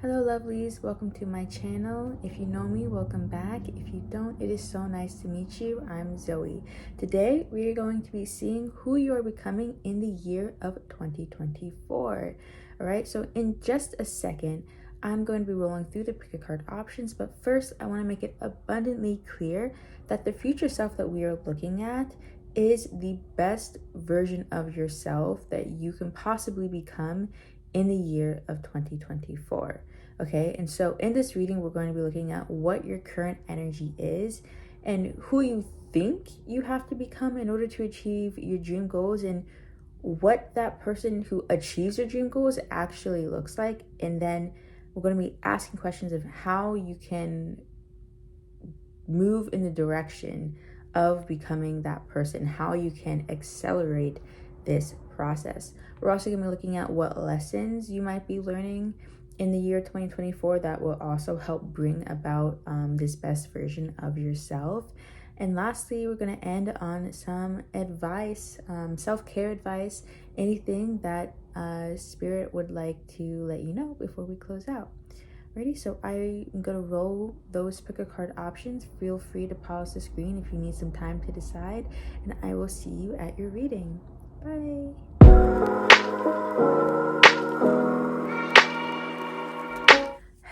Hello lovelies, welcome to my channel. If you know me, welcome back. If you don't, it is so nice to meet you. I'm Zoe. Today we are going to be seeing who you are becoming in the year of 2024. Alright, so in just a second, I'm going to be rolling through the pick a card options, but first I want to make it abundantly clear that the future self that we are looking at is the best version of yourself that you can possibly become in the year of 2024. Okay, and so in this reading, we're going to be looking at what your current energy is and who you think you have to become in order to achieve your dream goals, and what that person who achieves your dream goals actually looks like. And then we're going to be asking questions of how you can move in the direction of becoming that person, how you can accelerate this process. We're also going to be looking at what lessons you might be learning in the year 2024 that will also help bring about this best version of yourself. And lastly, we're going to end on some advice, self-care advice, anything that Spirit would like to let you know before we close out. Ready? So I'm going to roll those pick a card options. Feel free to pause the screen if you need some time to decide, and I will see you at your reading. Bye.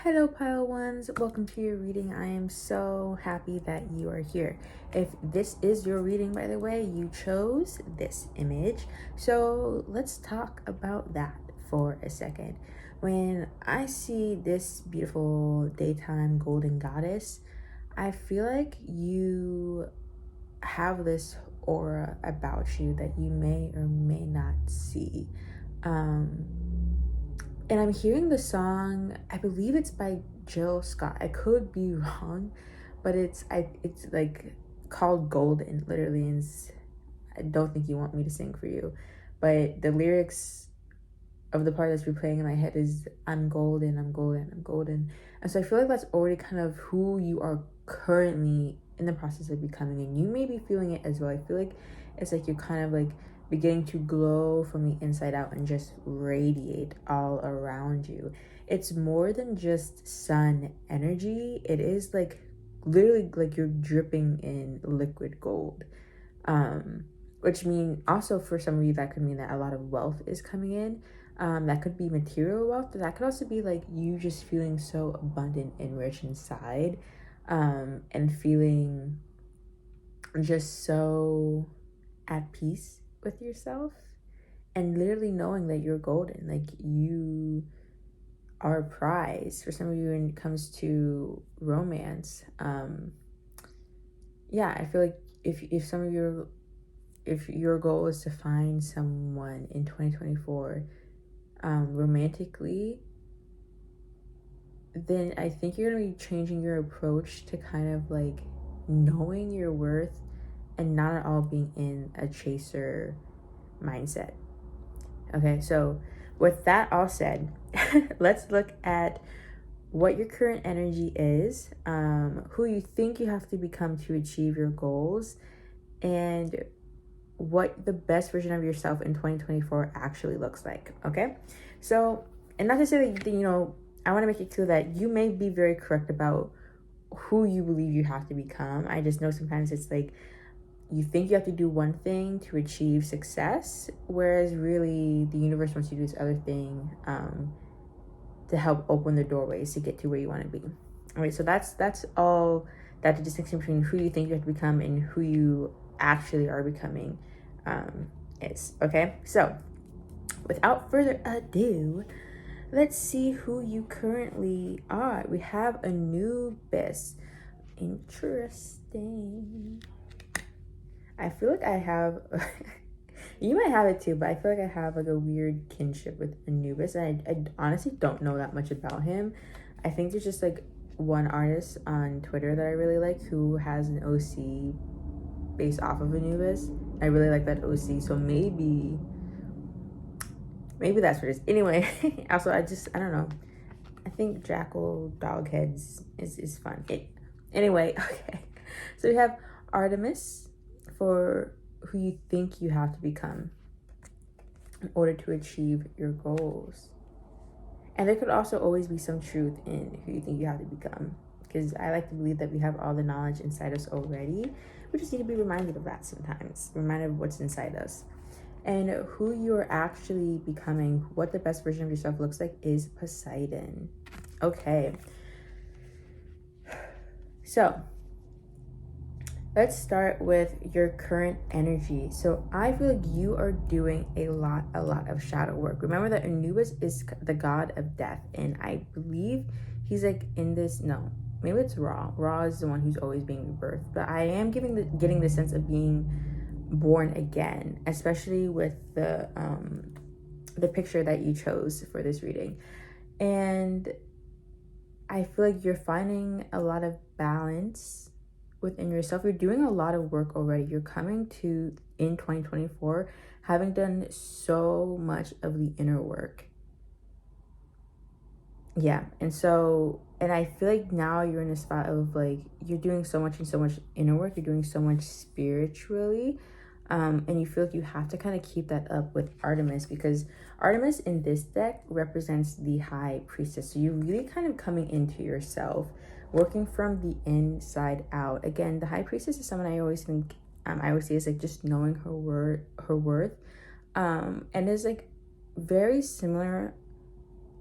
Hello pile ones, welcome to your reading. I am so happy that you are here. If this is your reading, by the way, you chose this image, so let's talk about that for a second. When I see this beautiful daytime golden goddess, I feel like you have this aura about you that you may or may not see. And I'm hearing the song, I believe it's by Jill Scott. I could be wrong, but it's like called Golden, literally. And I don't think you want me to sing for you, but the lyrics of the part that's replaying in my head is I'm golden, I'm golden, I'm golden. And so I feel like that's already kind of who you are currently in the process of becoming, and you may be feeling it as well. I feel like it's like you're kind of like beginning to glow from the inside out and just radiate all around you. It's more than just sun energy. It is like literally like you're dripping in liquid gold. Which mean also for some of you that could mean that a lot of wealth is coming in. That could be material wealth, but that could also be like you just feeling so abundant and rich inside, and feeling just so at peace with yourself, and literally knowing that you're golden, like you are a prize. For some of you when it comes to romance, yeah, I feel like if some of your if your goal is to find someone in 2024 romantically, then I think you're gonna be changing your approach to kind of like knowing your worth and not at all being in a chaser mindset. Okay, so with that all said, let's look at what your current energy is, who you think you have to become to achieve your goals, and what the best version of yourself in 2024 actually looks like. Okay, so, and not to say that, you know, I want to make it clear that you may be very correct about who you believe you have to become. I just know sometimes it's like you think you have to do one thing to achieve success, whereas really the universe wants you to do this other thing to help open the doorways to get to where you want to be. All right, so that's all that the distinction between who you think you have to become and who you actually are becoming is. Okay, so without further ado, let's see who you currently are. We have Anubis. Interesting. I feel like I have you might have it too, but I feel like I have like a weird kinship with Anubis, and I honestly don't know that much about him. I think there's just like one artist on Twitter that I really like who has an OC based off of Anubis. I really like that OC, so maybe that's what it is. Anyway, also I don't know. I think jackal dog heads is fun. Anyway, okay. So we have Artemis for who you think you have to become in order to achieve your goals. And there could also always be some truth in who you think you have to become, because I like to believe that we have all the knowledge inside us already. We just need to be reminded of that sometimes, reminded of what's inside us. And who you're actually becoming, what the best version of yourself looks like, is Poseidon. Okay. So let's start with your current energy. So I feel like you are doing a lot of shadow work. Remember that Anubis is the god of death, and I believe he's like in this, no, maybe it's Ra. Ra is the one who's always being rebirthed, but I am getting the sense of being born again, especially with the picture that you chose for this reading. And I feel like you're finding a lot of balance within yourself. You're doing a lot of work already. You're coming to, in 2024, having done so much of the inner work. Yeah. And I feel like now you're in a spot of like, you're doing so much inner work. You're doing so much spiritually. And you feel like you have to kind of keep that up with Artemis, because Artemis in this deck represents the high priestess. So you're really kind of coming into yourself, working from the inside out. Again, the high priestess is someone I always think, I always see as like just knowing her worth. And is like very similar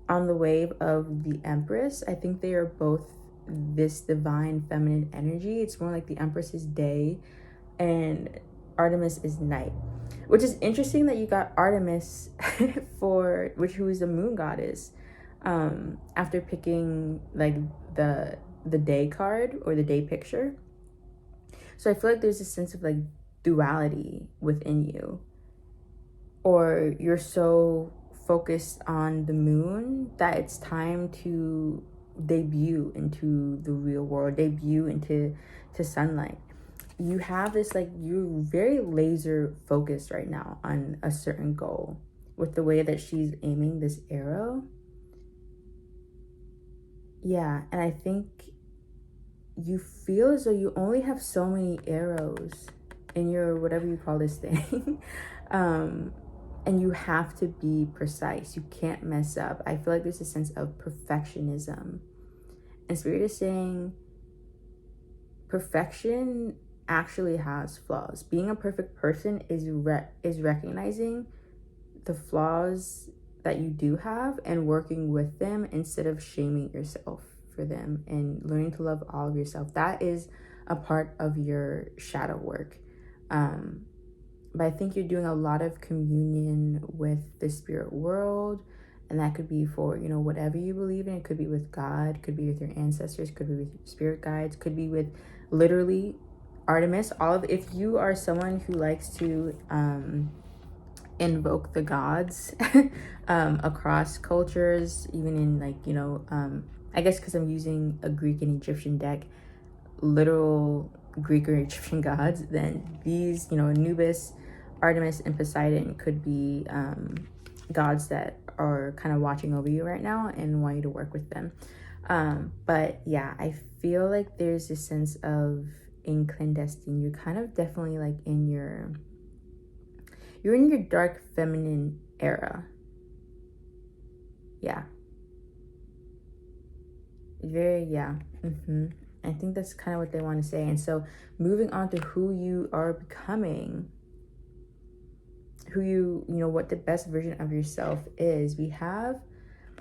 on the wave of the Empress. I think they are both this divine feminine energy. It's more like the Empress is day and Artemis is night, which is interesting that you got Artemis who is the moon goddess, after picking like the day card or the day picture. So I feel like there's a sense of like duality within you, or you're so focused on the moon that it's time to debut into the real world, debut into sunlight. You have this, like, you're very laser focused right now on a certain goal with the way that she's aiming this arrow. Yeah, and I think you feel as though you only have so many arrows in your whatever you call this thing. And you have to be precise. You can't mess up. I feel like there's a sense of perfectionism. And Spirit is saying perfection actually has flaws. Being a perfect person is recognizing the flaws that you do have and working with them instead of shaming yourself for them, and learning to love all of yourself. That is a part of your shadow work. But I think you're doing a lot of communion with the spirit world, and that could be for, you know, whatever you believe in. It could be with God, could be with your ancestors, could be with spirit guides, could be with literally Artemis. If you are someone who likes to invoke the gods across cultures, even in like, you know, I guess because I'm using a Greek and Egyptian deck, literal Greek or Egyptian gods, then these, you know, Anubis, Artemis, and Poseidon could be gods that are kind of watching over you right now and want you to work with them. But yeah, I feel like there's this sense of in clandestine, you're kind of definitely like you're in your dark feminine era. Yeah. Very, yeah. I think that's kind of what they want to say. And so moving on to who you are becoming, you know, what the best version of yourself is. We have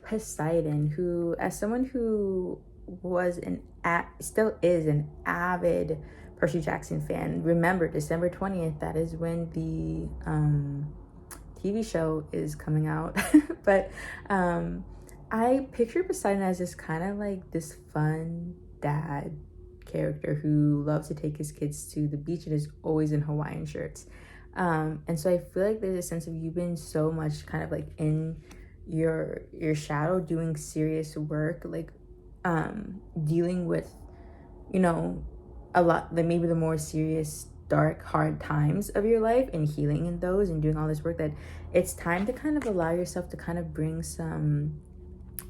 Poseidon, who, as someone who was still is an avid Percy Jackson fan. Remember, December 20th, that is when the TV show is coming out. But I picture Poseidon as this kind of like this fun dad character who loves to take his kids to the beach and is always in Hawaiian shirts. And so I feel like there's a sense of you've been so much kind of like in your shadow, doing serious work, like dealing with, you know, a lot, like maybe the more serious, dark, hard times of your life, and healing in those and doing all this work, that it's time to kind of allow yourself to kind of bring some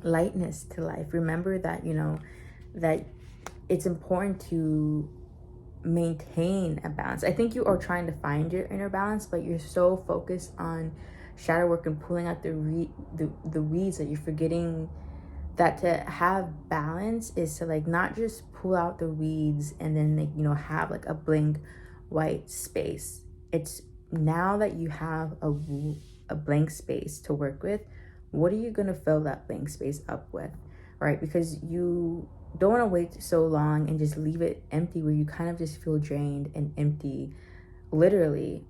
lightness to life. Remember that, you know, that it's important to maintain a balance. I think you are trying to find your inner balance, but you're so focused on shadow work and pulling out the weeds, that you're forgetting that to have balance is to like not just pull out the weeds and then like, you know, have like a blank white space. It's now that you have a blank space to work with, what are you going to fill that blank space up with, right? Because you don't want to wait so long and just leave it empty where you kind of just feel drained and empty, literally,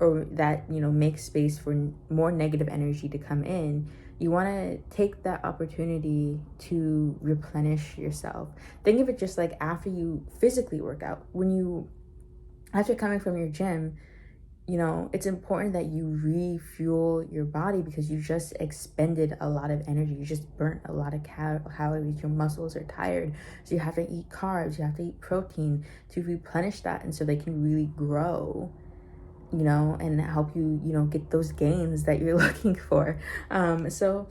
or that, you know, makes space for more negative energy to come in. You want to take that opportunity to replenish yourself. Think of it just like after you physically work out. After coming from your gym, you know, it's important that you refuel your body because you just expended a lot of energy. You just burnt a lot of calories. Your muscles are tired. So you have to eat carbs. You have to eat protein to replenish that. And so they can really grow, you know, and help you, you know, get those gains that you're looking for. So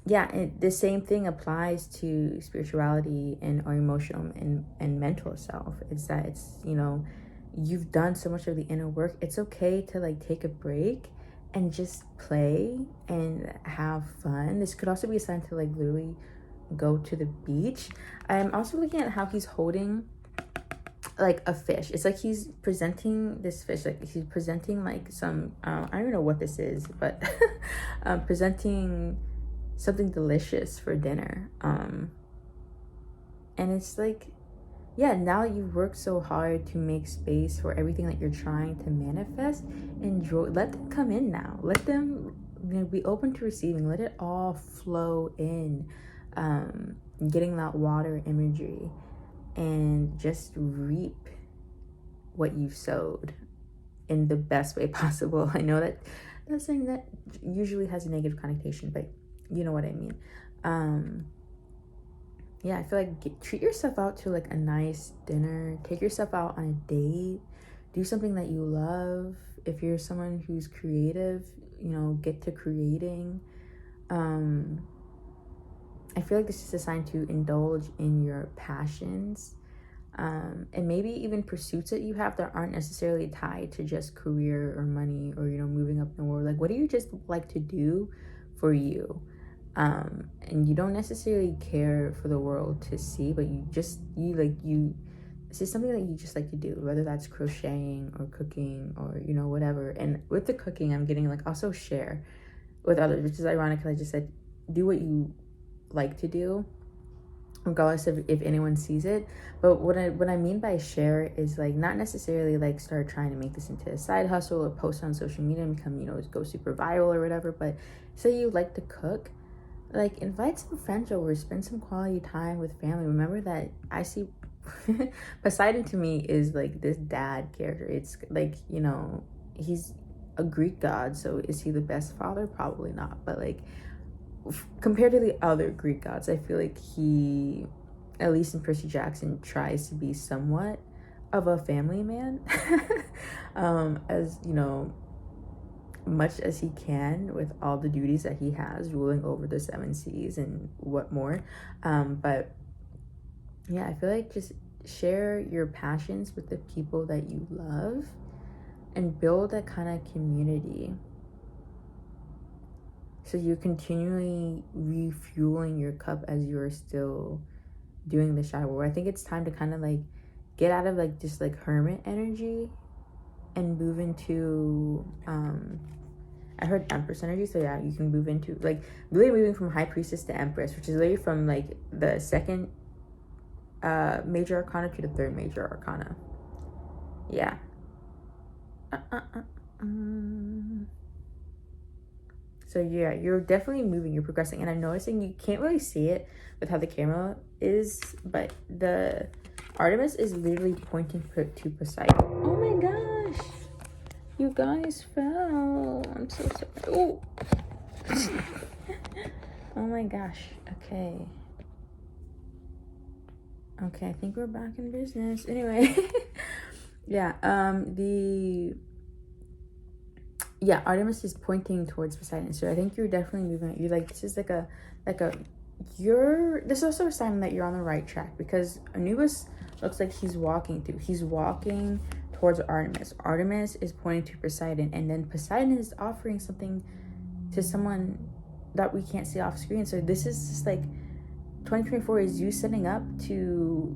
yeah, the same thing applies to spirituality and our emotional and mental self. It's that it's, you know, you've done so much of the inner work. It's okay to like take a break and just play and have fun. This could also be a sign to like literally go to the beach. I'm also looking at how he's holding like a fish. It's like he's presenting this fish, like he's presenting like some I don't know what this is, but presenting something delicious for dinner. And it's like, yeah, now that you've worked so hard to make space for everything that you're trying to manifest, enjoy, let them come in now. Let them, you know, be open to receiving. Let it all flow in. Getting that water imagery and just reap what you've sowed in the best way possible. I know that that's something that usually has a negative connotation, but you know what I mean. Yeah, I feel like treat yourself out to like a nice dinner. Take yourself out on a date. Do something that you love. If you're someone who's creative, you know, get to creating. I feel like this is a sign to indulge in your passions, and maybe even pursuits that you have that aren't necessarily tied to just career or money or, you know, moving up in the world. Like, what do you just like to do for you? And you don't necessarily care for the world to see, but this is something that you just like to do, whether that's crocheting or cooking or, you know, whatever. And with the cooking, I'm getting like also share with others, which is ironic because I just said do what you like to do regardless of if anyone sees it. But what I mean by share is like not necessarily like start trying to make this into a side hustle or post on social media and become, you know, go super viral or whatever. But say you like to cook, like invite some friends over, spend some quality time with family. Remember that I see Poseidon to me is like this dad character. It's like, you know, he's a Greek god, so is he the best father? Probably not. But like compared to the other Greek gods, I feel like he, at least in Percy Jackson, tries to be somewhat of a family man. As, you know, much as he can with all the duties that he has, ruling over the 7 seas and what more. But yeah, I feel like just share your passions with the people that you love and build that kind of community, so you're continually refueling your cup as you're still doing the shadow work. I think it's time to kind of like get out of like just like hermit energy and move into I heard Empress energy. So yeah, you can move into like really moving from High Priestess to Empress, which is literally from like the second major arcana to the third major arcana. Yeah. So yeah, you're definitely moving, you're progressing. And I'm noticing you can't really see it with how the camera is, but the Artemis is literally pointing to Poseidon. Oh my gosh. You guys fell. I'm so sorry. Oh. Oh my gosh. Okay. Okay, I think we're back in business. Anyway. Yeah, Artemis is pointing towards Poseidon. So I think you're definitely moving. You're like, this is this is also a sign that you're on the right track, because Anubis looks like he's walking towards Artemis. Artemis is pointing to Poseidon, and then Poseidon is offering something to someone that we can't see off screen. So this is just like 2024 is you setting up to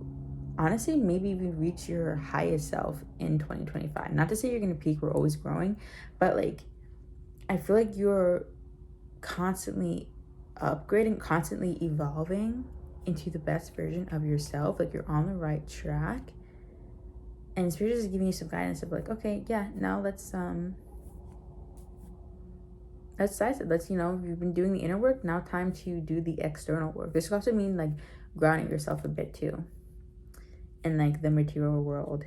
honestly maybe even reach your highest self in 2025. Not to say you're gonna peak, we're always growing, but like I feel like you're constantly upgrading, constantly evolving into the best version of yourself. Like you're on the right track, and Spirit is giving you some guidance of like, okay, yeah, now let's size it. Let's, you've been doing the inner work, now time to do the external work. This could also mean like grounding yourself a bit too in like the material world,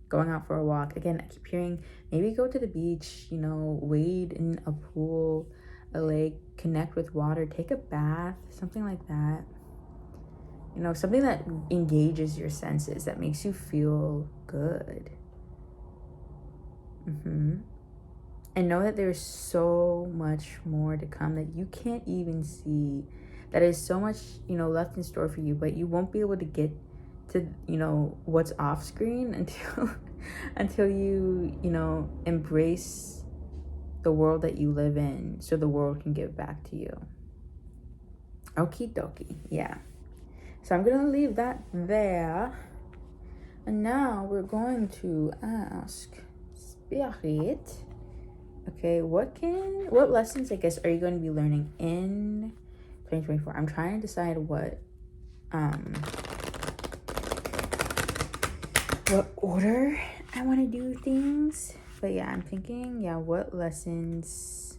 going out for a walk. Again, I keep hearing maybe go to the beach, wade in a pool, a lake, connect with water, take a bath, something like that. Something that engages your senses, that makes you feel good. And know that there's so much more to come that you can't even see. That is so much, left in store for you, but you won't be able to get to, what's off screen until you, embrace the world that you live in, so the world can give back to you. Okie dokie. Yeah. So I'm gonna leave that there. And now we're going to ask Spirit, okay, what lessons, I guess, are you going to be learning in 2024? I'm trying to decide what order I want to do things. But yeah, I'm thinking, what lessons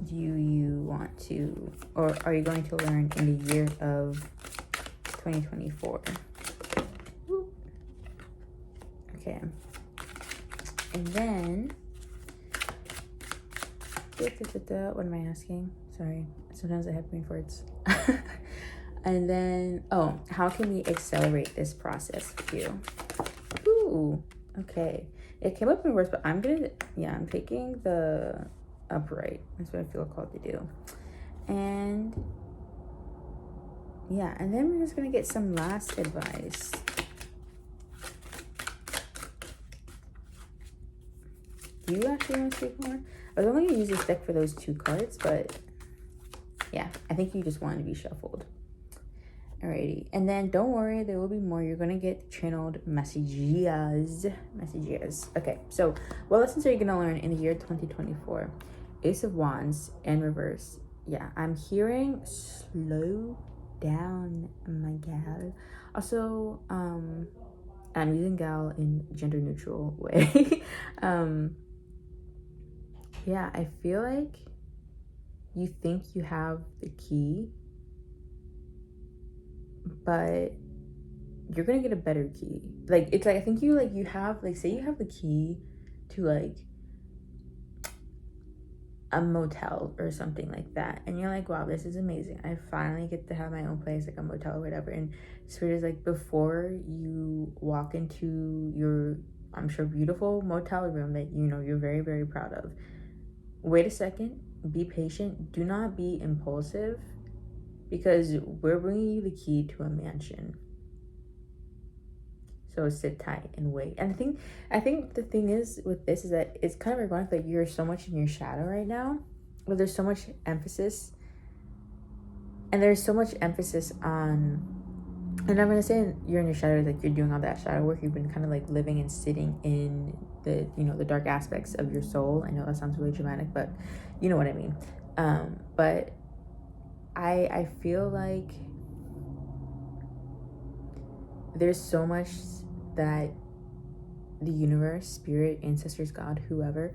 do you want to, or are you going to learn in the year of 2024? Okay. And then, what am I asking? Sorry, sometimes I have brain farts. And then, how can we accelerate this process with you? Ooh, okay. It came up in words, but I'm taking the upright. That's what I feel called to do. And yeah, and then we're just gonna get some last advice. Do you actually want to speak more? I was only gonna use this deck for those 2 cards, but yeah, I think you just wanted to be shuffled. Alrighty, and then don't worry, there will be more. You're gonna get channeled messages. Okay, so what lessons are you gonna learn in the year 2024? Ace of Wands in reverse. Yeah, I'm hearing slow down, my gal. Also, I'm using gal in gender neutral way. Yeah, I feel like you think you have the key, but you're gonna get a better key. Like, it's like, I think you have, like, say you have the key to like a motel or something like that, and you're like, wow, this is amazing, I finally get to have my own place, like a motel or whatever. And Spirit is like, before you walk into your, I'm sure, beautiful motel room that you're very, very proud of, wait a second, be patient, do not be impulsive, because we're bringing you the key to a mansion. So sit tight and wait. And I think the thing is with this is that it's kind of ironic that you're so much in your shadow right now, but there's so much emphasis, and there's so much emphasis on, and I'm gonna say you're in your shadow, like you're doing all that shadow work. You've been kind of like living and sitting in the, the dark aspects of your soul. I know that sounds really dramatic, but you know what I mean. But I feel like there's so much that the universe, spirit, ancestors, God, whoever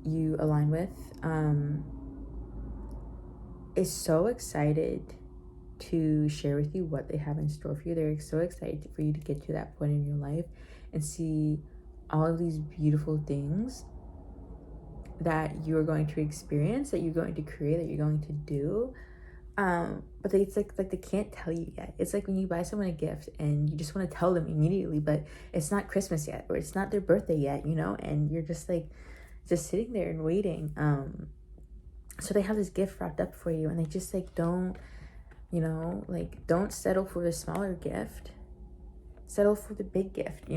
you align with, is so excited to share with you what they have in store for you. They're so excited for you to get to that point in your life and see all of these beautiful things that you're going to experience, that you're going to create, that you're going to do. But it's like they can't tell you yet. It's like when you buy someone a gift and you just want to tell them immediately, but it's not Christmas yet, or it's not their birthday yet, and you're just like just sitting there and waiting. So they have this gift wrapped up for you, and they just like don't settle for the smaller gift, settle for the big gift.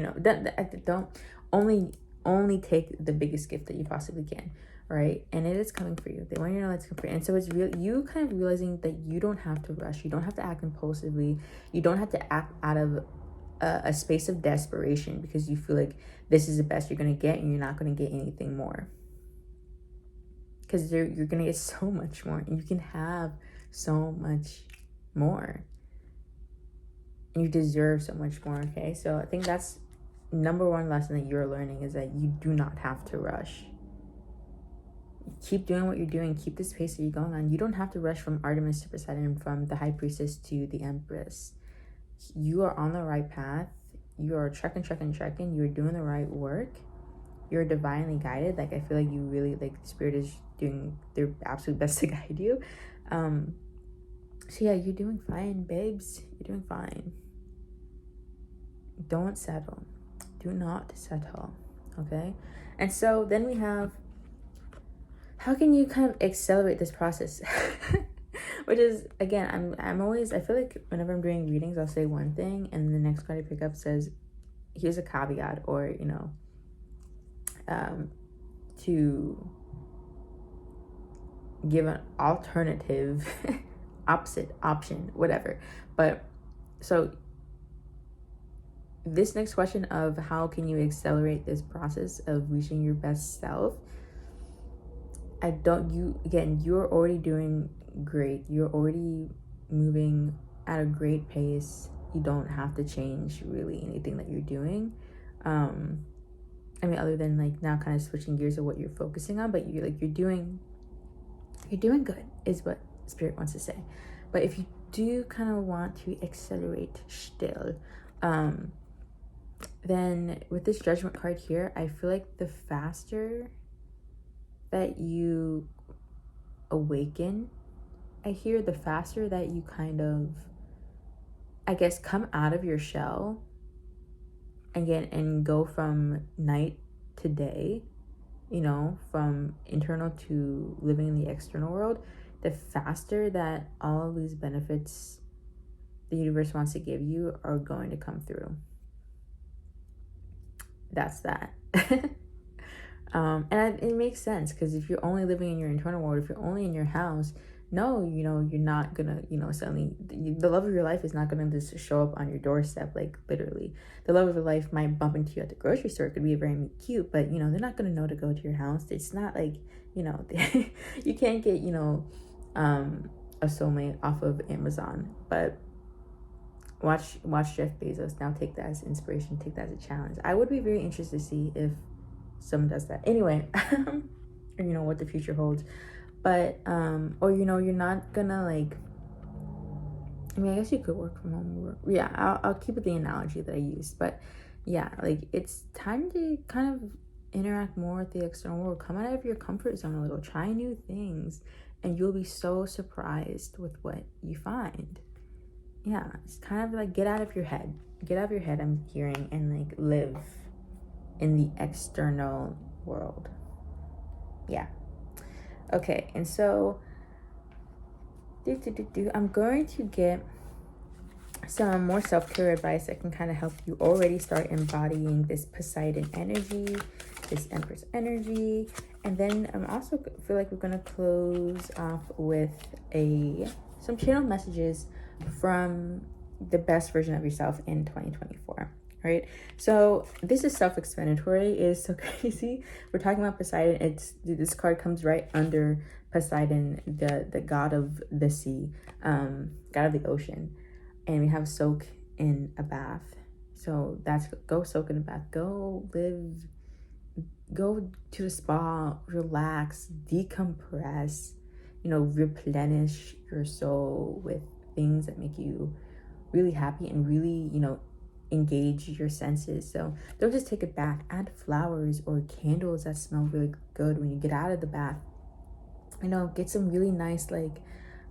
Don't only take the biggest gift that you possibly can, right? And it is coming for you. They want you to know it's coming for you. And so it's real, you kind of realizing that you don't have to rush. You don't have to act impulsively. You don't have to act out of a space of desperation because you feel like this is the best you're going to get and you're not going to get anything more. Because you're going to get so much more, and you can have so much more. And you deserve so much more, okay? So I think that's number one lesson that you're learning, is that you do not have to rush. Keep doing what you're doing. Keep this pace that you're going on. You don't have to rush from Artemis to Poseidon, from the High Priestess to the Empress. You are on the right path. You are trekking. You're doing the right work. You're divinely guided. Like, I feel like you really, like, the Spirit is doing their absolute best to guide you. So yeah, you're doing fine, babes. You're doing fine. Don't settle. Do not settle. Okay? And so then we have, how can you kind of accelerate this process? Which is, again, I'm always, I feel like whenever I'm doing readings, I'll say one thing, and the next card I pick up says, here's a caveat, or, you know, to give an alternative, opposite option, whatever. But so this next question of how can you accelerate this process of reaching your best self, you're already doing great. You're already moving at a great pace. You don't have to change really anything that you're doing. I mean, other than like now kind of switching gears of what you're focusing on, but you're doing good is what Spirit wants to say. But if you do kind of want to accelerate still, then with this Judgment card here, I feel like the faster that you awaken, I hear, the faster that you kind of, I guess, come out of your shell again and go from night to day, you know, from internal to living in the external world, the faster that all of these benefits the universe wants to give you are going to come through. That's that. And it makes sense, because if you're only living in your internal world, if you're only in your house, no, you know, you're not gonna, you know, suddenly the love of your life is not gonna just show up on your doorstep. Like, literally, the love of your life might bump into you at the grocery store. It could be very cute, but you know, they're not gonna know to go to your house. It's not like, you know, you can't get, you know, a soulmate off of Amazon. But watch Jeff Bezos. Now take that as inspiration, take that as a challenge. I would be very interested to see if someone does that. Anyway, or you know, what the future holds. But or you know, you're not gonna like, I mean, I guess you could work from home. Yeah, I'll keep it the analogy that I used. But yeah, like, it's time to kind of interact more with the external world. Come out of your comfort zone a little. Try new things, and you'll be so surprised with what you find. Yeah, it's kind of like get out of your head. Get out of your head, I'm hearing, and like live in the external world. Yeah. Okay, and so I'm going to get some more self-care advice that can kind of help you already start embodying this Poseidon energy, this Empress energy. And then I'm also feel like we're going to close off with some channel messages from the best version of yourself in 2024. Right? So this is self-explanatory. It is so crazy. We're talking about Poseidon. This card comes right under Poseidon, the god of the sea, god of the ocean. And we have soak in a bath. So that's, go soak in a bath. Go to the spa, relax, decompress, you know, replenish your soul with things that make you really happy and really, you know, engage your senses. So don't just take a bath. Add flowers or candles that smell really good when you get out of the bath. You know, get some really nice, like,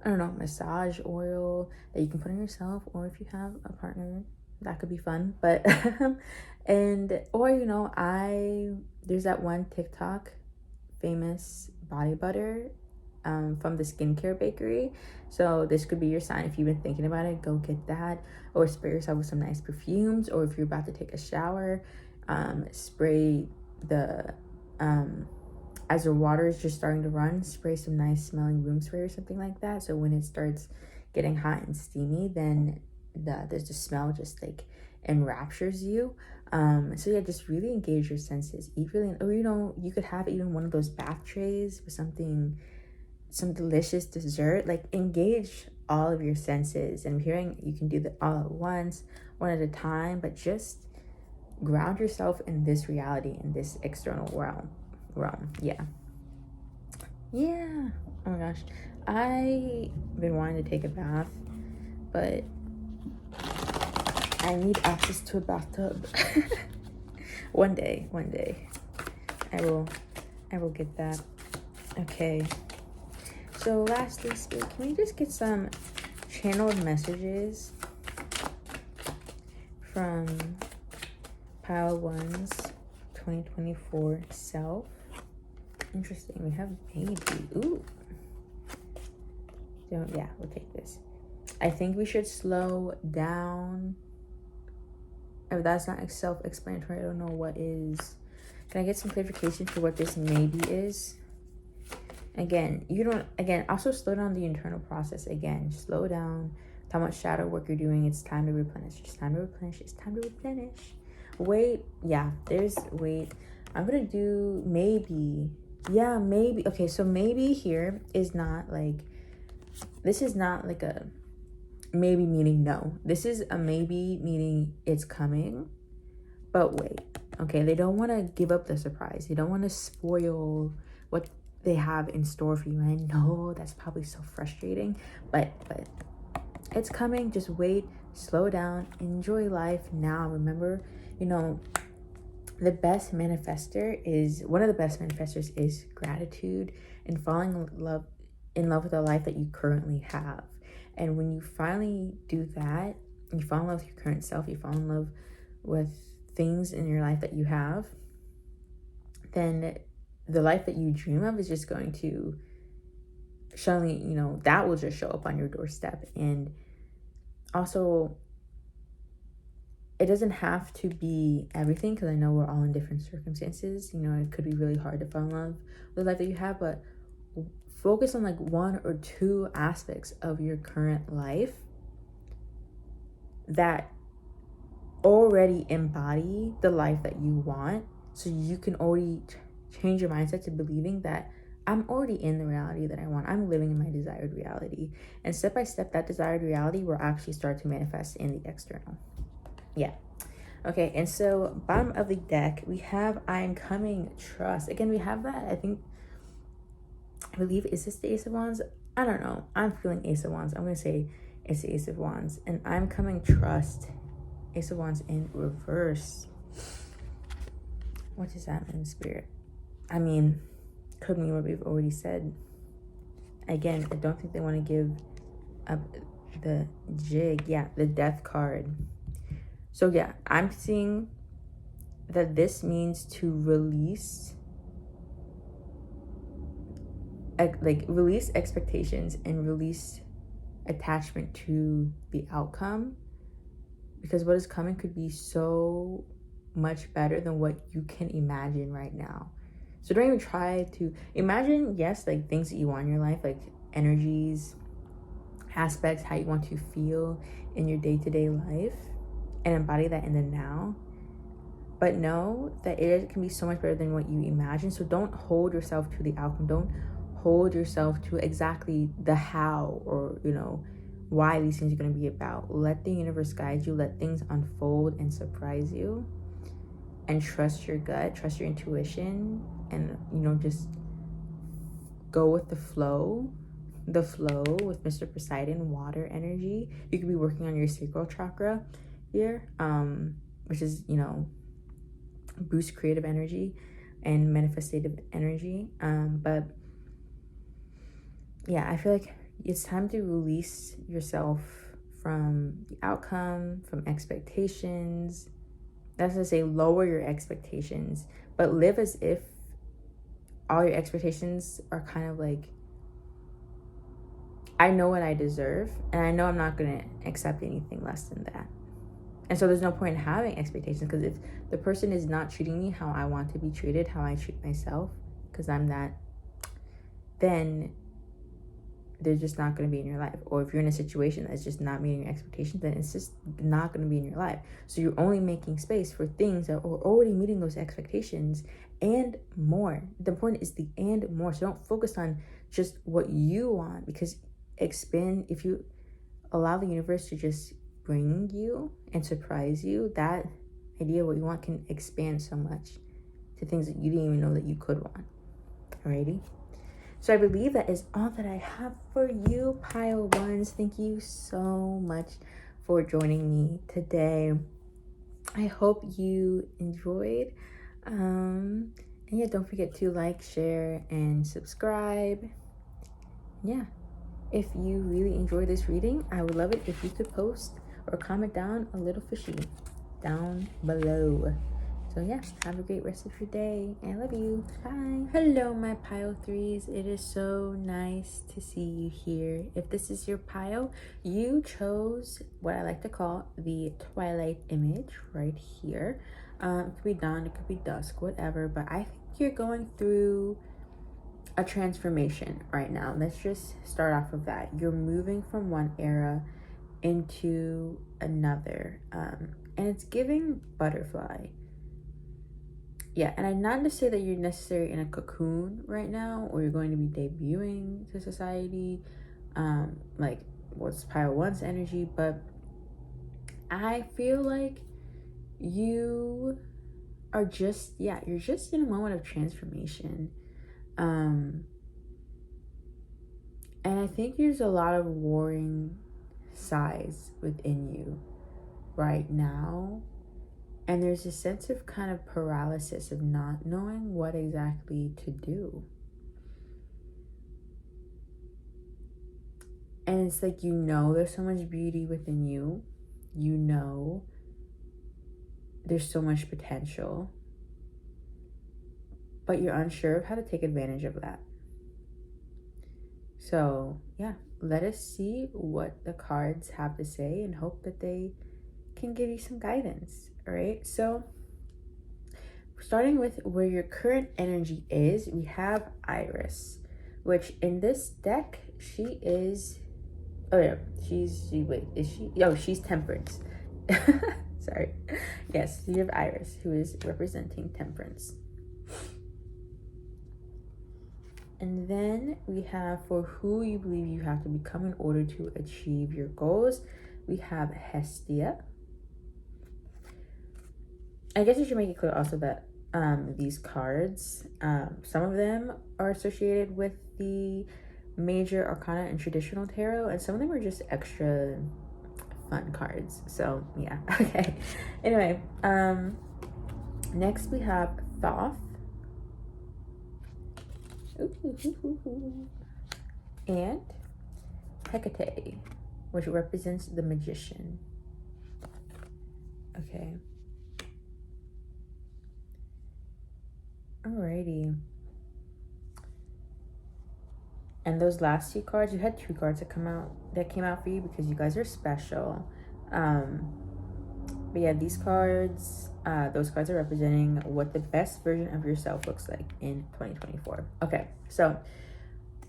I don't know, massage oil that you can put on yourself, or if you have a partner, that could be fun. But or you know, there's that one TikTok famous body butter from the skincare bakery. So this could be your sign. If you've been thinking about it, go get that, or spray yourself with some nice perfumes. Or if you're about to take a shower, spray the as the water is just starting to run, spray some nice smelling room spray or something like that. So when it starts getting hot and steamy, then there's the smell just like enraptures you. So yeah, just really engage your senses. Eat really, or you could have even one of those bath trays with some delicious dessert. Like engage all of your senses. And I'm hearing you can do that all at once, one at a time, but just ground yourself in this reality, in this external realm. Yeah. Oh my gosh, I've been wanting to take a bath, but I need access to a bathtub. one day I will get that. Okay, so lastly, can we just get some channeled messages from Pile 1's 2024 self? Interesting. We have baby. Ooh. So yeah, we'll take this. I think we should slow down. If that's not self-explanatory, I don't know what is. Can I get some clarification for what this maybe is? Again, also slow down the internal process. Again, slow down how much shadow work you're doing. It's time to replenish. It's time to replenish. Wait. I'm gonna do maybe. Yeah, maybe. Okay, so maybe here is not like, this is not like a maybe meaning no. This is a maybe meaning it's coming, but wait. Okay, they don't want to give up the surprise. They don't want to spoil what they have in store for you. And I know that's probably so frustrating, but it's coming. Just wait, slow down, enjoy life now. Remember, one of the best manifestors is gratitude and falling in love with the life that you currently have. And when you finally do that, you fall in love with your current self, you fall in love with things in your life that you have, then the life that you dream of is just going to suddenly, that will just show up on your doorstep. And also, it doesn't have to be everything, because I know we're all in different circumstances. It could be really hard to fall in love with the life that you have, but focus on like one or two aspects of your current life that already embody the life that you want. So you can already change your mindset to believing that I'm already in the reality that I want. I'm living in my desired reality. And step by step, that desired reality will actually start to manifest in the external. Yeah. Okay, and so bottom of the deck, we have I'm coming, trust. Again, we have that, I believe, is this the Ace of Wands? I don't know. I'm feeling Ace of Wands. I'm going to say it's the Ace of Wands. And I'm coming, trust. Ace of Wands in reverse. What does that mean, Spirit? I mean, could mean what we've already said. Again, I don't think they want to give up the jig. Yeah, the Death card. So yeah, I'm seeing that this means to release expectations and release attachment to the outcome, because what is coming could be so much better than what you can imagine right now. So don't even try to imagine, yes, like things that you want in your life, like energies, aspects, how you want to feel in your day-to-day life, and embody that in the now. But know that it can be so much better than what you imagine. So don't hold yourself to the outcome. Don't hold yourself to exactly the how or why these things are going to be about. Let the universe guide you. Let things unfold and surprise you, and trust your gut, trust your intuition, and just go with the flow with Mr. Poseidon, water energy. You could be working on your sacral chakra here, which is boost creative energy and manifestative energy. But yeah, I feel like it's time to release yourself from the outcome, from expectations. That's to say, lower your expectations, but live as if all your expectations are kind of like, I know what I deserve, and I know I'm not going to accept anything less than that. And so there's no point in having expectations, because if the person is not treating me how I want to be treated, how I treat myself, because I'm that, then they're just not going to be in your life. Or if you're in a situation that's just not meeting your expectations, then it's just not going to be in your life. So you're only making space for things that are already meeting those expectations and more. The important is the and more. So don't focus on just what you want, because if you allow the universe to just bring you and surprise you, that idea of what you want can expand so much to things that you didn't even know that you could want. Alrighty? So I believe that is all that I have for you, pile ones. Thank you so much for joining me today. I hope you enjoyed. And yeah, don't forget to like, share, and subscribe. Yeah. If you really enjoyed this reading, I would love it if you could post or comment down a little fishy down below. So yeah, have a great rest of your day. I love you. Bye. Hello, my pile threes. It is so nice to see you here. If this is your pile, you chose what I like to call the twilight image right here. It could be dawn, it could be dusk, whatever. But I think you're going through a transformation right now. Let's just start off of that. You're moving from one era into another. And it's giving butterfly. Yeah, and I'm not to say that you're necessarily in a cocoon right now, or you're going to be debuting to society, like what's pile one's energy, but I feel like you are just, you're just in a moment of transformation. And I think there's a lot of warring sides within you right now. And there's a sense of kind of paralysis of not knowing what exactly to do. And it's like, there's so much beauty within you. There's so much potential. But you're unsure of how to take advantage of that. So, yeah, let us see what the cards have to say and hope that they can give you some guidance. All right, so starting with where your current energy is, we have Iris, which in this deck, she's Temperance. Sorry. Yes, you have Iris, who is representing Temperance. And then we have for who you believe you have to become in order to achieve your goals, we have Hestia. I guess I should make it clear also that these cards, some of them are associated with the major arcana and traditional tarot, and some of them are just extra fun cards. So yeah, okay. Anyway, next we have Thoth. And Hecate, which represents the magician. Okay. Alrighty. And those last two cards, you had two cards that came out for you because you guys are special. But yeah, these cards, those cards are representing what the best version of yourself looks like in 2024. Okay, so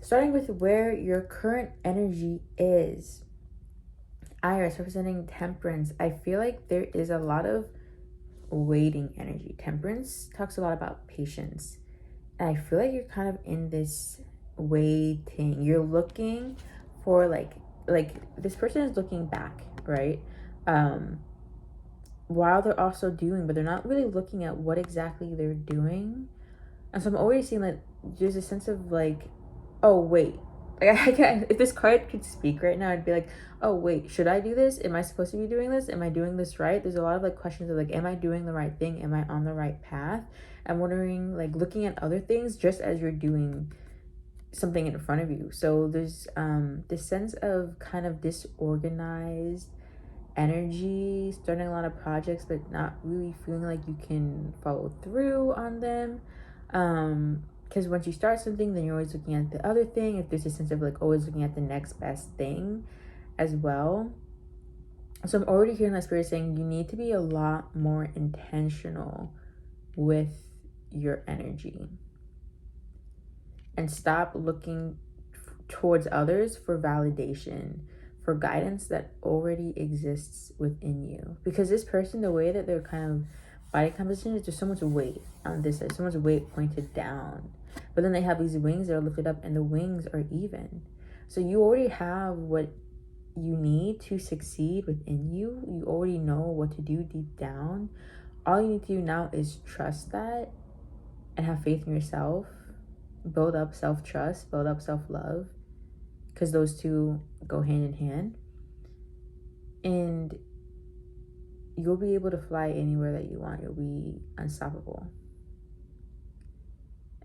starting with where your current energy is. Iris representing Temperance. I feel like there is a lot of waiting energy. Temperance talks a lot about patience. And I feel like you're kind of in this waiting. You're looking for like this person is looking back, right? While they're also doing, but they're not really looking at what exactly they're doing. And so I'm always seeing like there's a sense of like, oh wait. Like I can't, if this card could speak right now, I'd be like, oh wait, should I do this? Am I supposed to be doing this? Am I doing this right? There's a lot of like questions of like, am I doing the right thing? Am I on the right path? I'm wondering, like looking at other things just as you're doing something in front of you. So there's this sense of kind of disorganized energy, starting a lot of projects but not really feeling like you can follow through on them. Because once you start something, then you're always looking at the other thing. If there's a sense of like always looking at the next best thing as well. So I'm already hearing that spirit saying you need to be a lot more intentional with your energy. and stop looking towards others for validation, for guidance that already exists within you. Because this person, the way that their kind of body composition is, there's so much weight on this side, so much weight pointed down. But then they have these wings that are lifted up, and the wings are even. So you already have what you need to succeed within you. You already know what to do deep down. All you need to do now is trust that and have faith in yourself. Build up self-trust, build up self-love, because those two go hand in hand. And you'll be able to fly anywhere that you want. You'll be unstoppable.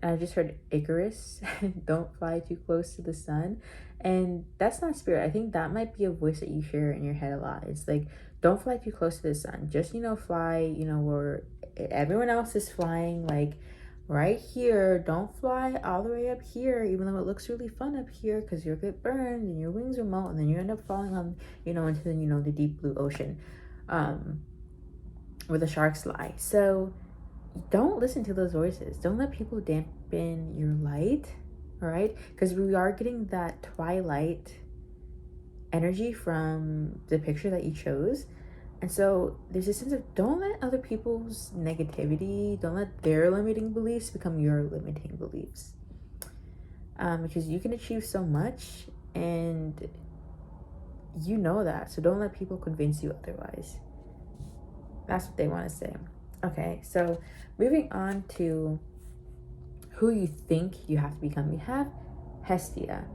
And I just heard Icarus, don't fly too close to the sun. And that's not spirit. I think that might be a voice that you hear in your head a lot. It's like, don't fly too close to the sun. Just, fly, where everyone else is flying, like right here. Don't fly all the way up here, even though it looks really fun up here, because you'll get burned and your wings will melt, and then you end up falling on, into the, the deep blue ocean, where the sharks lie. So don't listen to those voices. Don't let people dampen your light, all right? Because we are getting that twilight energy from the picture that you chose. And so there's a sense of, don't let other people's negativity, don't let their limiting beliefs become your limiting beliefs. Because you can achieve so much, and you know that. So don't let people convince you otherwise. That's what they want to say. Okay, so moving on to who you think you have to become. We have Hestia,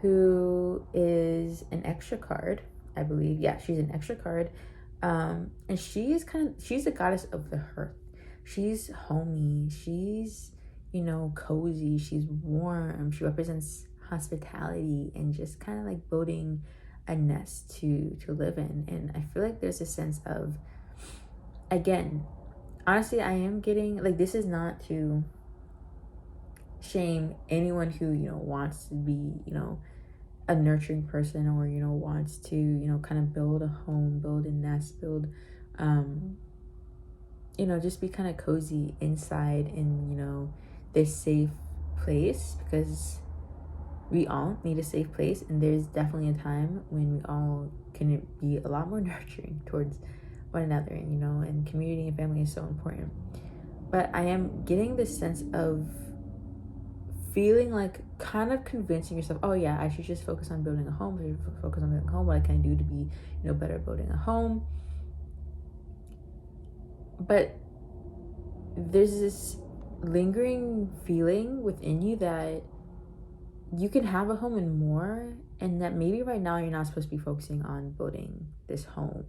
who is an extra card, I believe. Yeah, she's an extra card. And she's the goddess of the hearth. She's homey. She's, cozy. She's warm. She represents hospitality and just kind of like building a nest to live in. And I feel like there's a sense of, again, honestly, I am getting, like, this is not to shame anyone who, wants to be, a nurturing person, or, wants to, kind of build a home, build a nest, build, just be kind of cozy inside in, this safe place, because we all need a safe place. And there's definitely a time when we all can be a lot more nurturing towards one another, and community and family is so important. But I am getting this sense of feeling like kind of convincing yourself, oh yeah, I should just focus on building a home. I should focus on building a home. What can I do to be, better at building a home? But there's this lingering feeling within you that you can have a home and more, and that maybe right now you're not supposed to be focusing on building this home,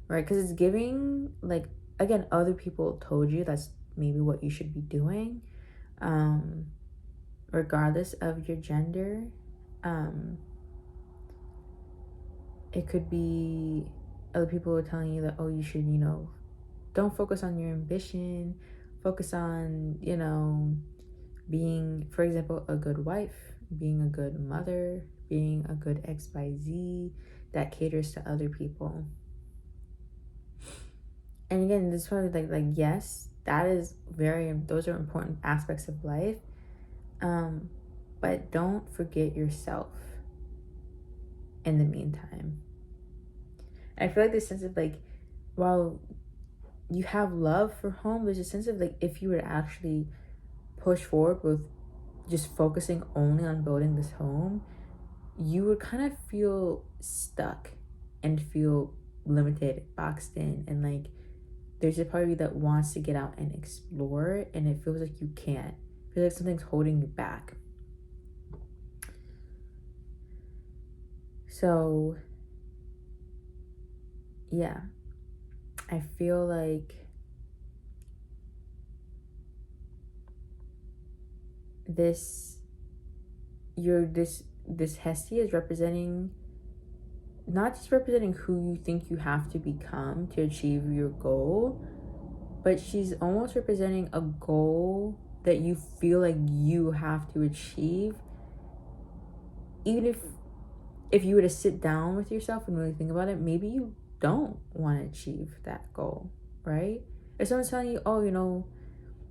right? Because it's giving, like, again, other people told you that's maybe what you should be doing, regardless of your gender. It could be other people are telling you that, oh, you should, don't focus on your ambition, focus on, being, for example, a good wife, being a good mother, being a good XYZ that caters to other people. And again, this is probably like yes, those are important aspects of life. But don't forget yourself in the meantime. And I feel like this sense of, like, while you have love for home, there's a sense of, like, if you were to actually push forward with just focusing only on building this home, you would kind of feel stuck and feel limited, boxed in, and like there's a part of you that wants to get out and explore, and it feels like you can't. It feels like something's holding you back. So yeah, I feel like this Hestia is representing, not just representing who you think you have to become to achieve your goal, but she's almost representing a goal that you feel like you have to achieve, even if you were to sit down with yourself and really think about it, maybe you don't want to achieve that goal, right? If someone's telling you, oh,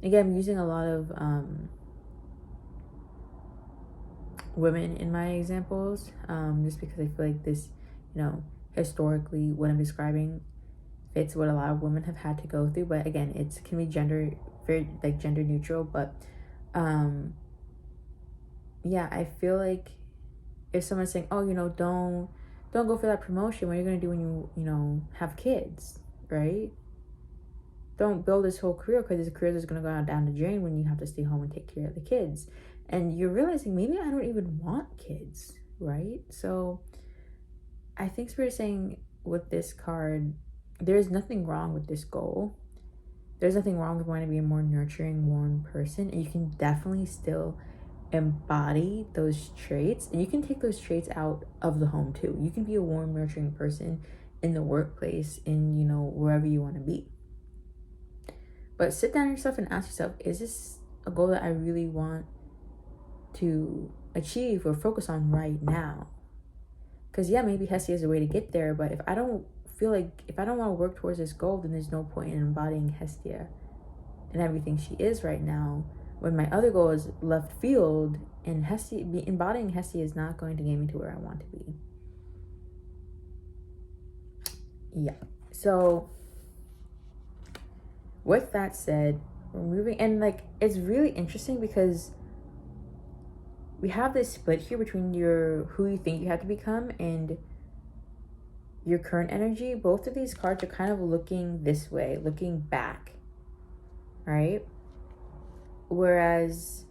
again, I'm using a lot of women in my examples, just because I feel like this, historically what I'm describing fits what a lot of women have had to go through. But again, it can be very like gender neutral. But yeah, I feel like if someone's saying, oh, don't go for that promotion, what are you going to do when you have kids, right? Don't build this whole career, because this career is going to go down the drain when you have to stay home and take care of the kids. And you're realizing, maybe I don't even want kids, right? So I think Spirit is saying with this card, there's nothing wrong with this goal. There's nothing wrong with wanting to be a more nurturing, warm person. And you can definitely still embody those traits. And you can take those traits out of the home too. You can be a warm, nurturing person in the workplace, in, wherever you want to be. But sit down yourself and ask yourself, is this a goal that I really want to achieve or focus on right now? Because yeah, maybe Hestia is a way to get there, but if I don't want to work towards this goal, then there's no point in embodying Hestia and everything she is right now, when my other goal is left field, and embodying Hestia is not going to get me to where I want to be. Yeah. So with that said, we're moving, and it's really interesting because we have this split here between who you think you have to become and your current energy. Both of these cards are kind of looking this way, looking back, right? Whereas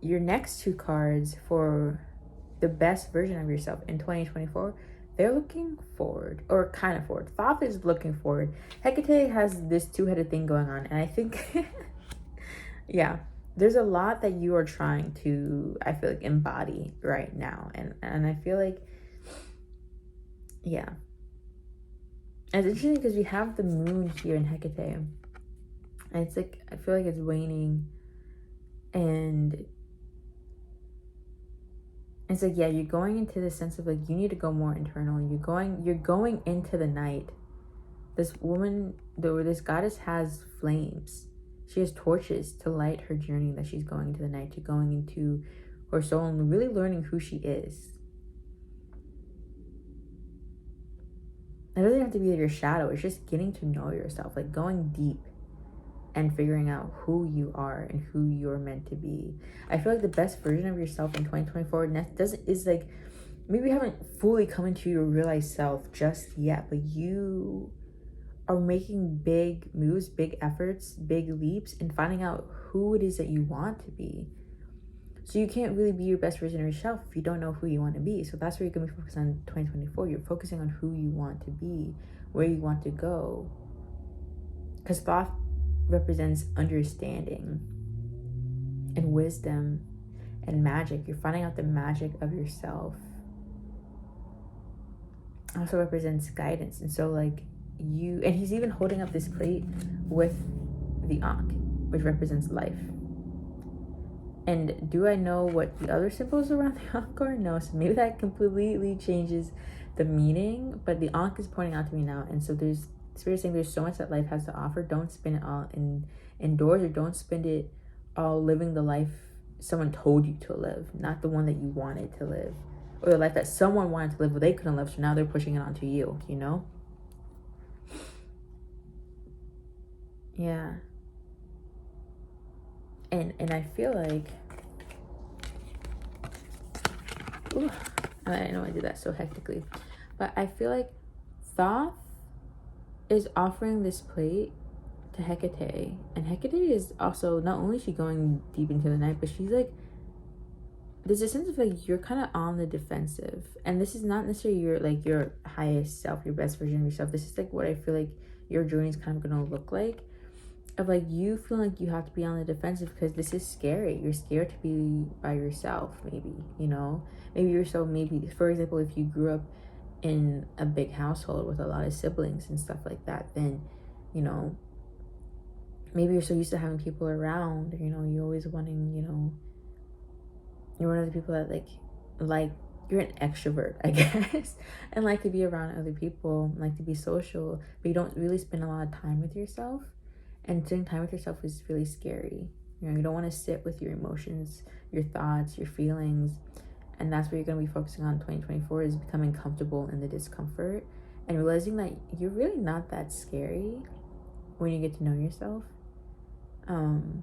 your next two cards for the best version of yourself in 2024, they're looking forward, or kind of forward. Thoth is looking forward. Hecate has this two-headed thing going on, and I think, yeah, there's a lot that you are trying to, I feel like, embody right now, and I feel like, yeah. And it's interesting because we have the moon here in Hecate, and it's like, I feel like it's waning, and it's like, yeah, you're going into this sense of like, you need to go more internal. You're going into the night. This woman, this goddess has flames. She has torches to light her journey that she's going into the night, to going into her soul and really learning who she is. It doesn't have to be your shadow. It's just getting to know yourself, like going deep and figuring out who you are and who you're meant to be. I feel like the best version of yourself in 2024 is like, maybe you haven't fully come into your realized self just yet, but you are making big moves, big efforts, big leaps in finding out who it is that you want to be. So you can't really be your best version of yourself if you don't know who you want to be. So that's where you're going to be focused on 2024. You're focusing on who you want to be, where you want to go. Because Thoth represents understanding and wisdom and magic. You're finding out the magic of yourself. Also represents guidance. And so and he's even holding up this plate with the Ankh, which represents life. And do I know what the other symbols around the Ankh are? No, so maybe that completely changes the meaning, but the Ankh is pointing out to me now. And so there's Spirit saying there's so much that life has to offer. Don't spend it all indoors, or don't spend it all living the life someone told you to live, not the one that you wanted to live, or the life that someone wanted to live but they couldn't live, so now they're pushing it onto you, Yeah. And I feel like, ooh, I know I did that so hectically, but I feel like Thoth is offering this plate to Hecate, and Hecate is also, not only is she going deep into the night, but she's like, there's a sense of like, you're kind of on the defensive, and this is not necessarily your highest self, your best version of yourself. This is like what I feel like your journey is kind of gonna look like, of like, you feel like you have to be on the defensive because this is scary. You're scared to be by yourself, maybe, maybe for example, if you grew up in a big household with a lot of siblings and stuff like that, then maybe you're so used to having people around, you're always wanting, you're one of the people that like you're an extrovert, I guess, and like to be around other people, like to be social, but you don't really spend a lot of time with yourself. And spending time with yourself is really scary. You don't want to sit with your emotions, your thoughts, your feelings, And that's what you're going to be focusing on in 2024, is becoming comfortable in the discomfort and realizing that you're really not that scary when you get to know yourself. And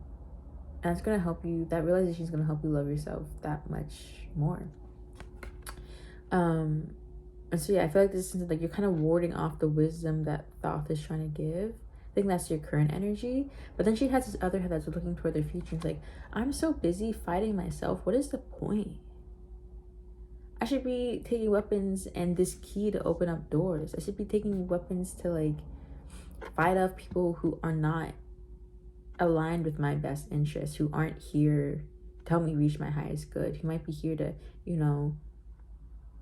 it's going to help you, that realization is going to help you love yourself that much more. And so yeah, I feel like this is like you're kind of warding off the wisdom that Thoth is trying to give. I think that's your current energy. But then she has this other head that's looking toward their future. It's like, I'm so busy fighting myself. What is the point? I should be taking weapons and this key to open up doors. I should be taking weapons to like fight off people who are not aligned with my best interests, who aren't here to help me reach my highest good, who might be here to, you know,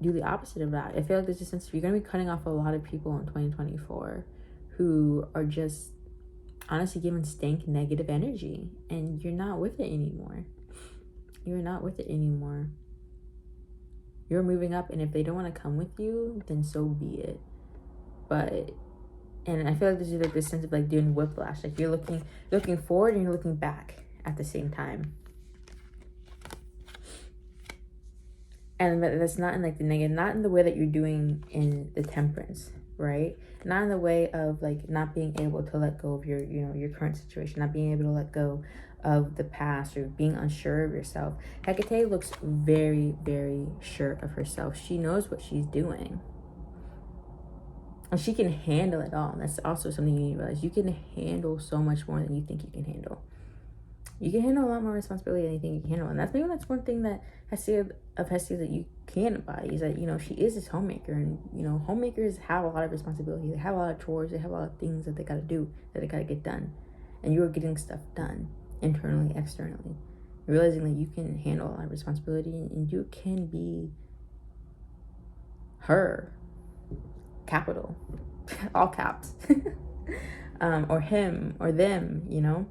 do the opposite of that. I feel like there's a sense of you're going to be cutting off a lot of people in 2024 who are just honestly giving stank negative energy, and you're not with it anymore. You're not with it anymore. You're moving up, and if they don't want to come with you, then so be it. But, and I feel like there's like this sense of like doing whiplash. Like you're looking forward and you're looking back at the same time. And that's not in like the negative, not in the way that you're doing in the temperance, right? Not in the way of like not being able to let go of your, you know, your current situation, not being able to let go of the past or being unsure of yourself. Hecate looks very, very sure of herself. She knows what she's doing. And she can handle it all. And that's also something you need to realize. You can handle so much more than you think you can handle. You can handle a lot more responsibility than anything you can handle. And that's one thing that Hestia that you can embody, is that, you know, she is this homemaker. And, you know, homemakers have a lot of responsibility. They have a lot of chores. They have a lot of things that they got to do, that they got to get done. And you are getting stuff done internally, externally. You're realizing that you can handle a lot of responsibility, and you can be her, capital, all caps, or him or them, you know.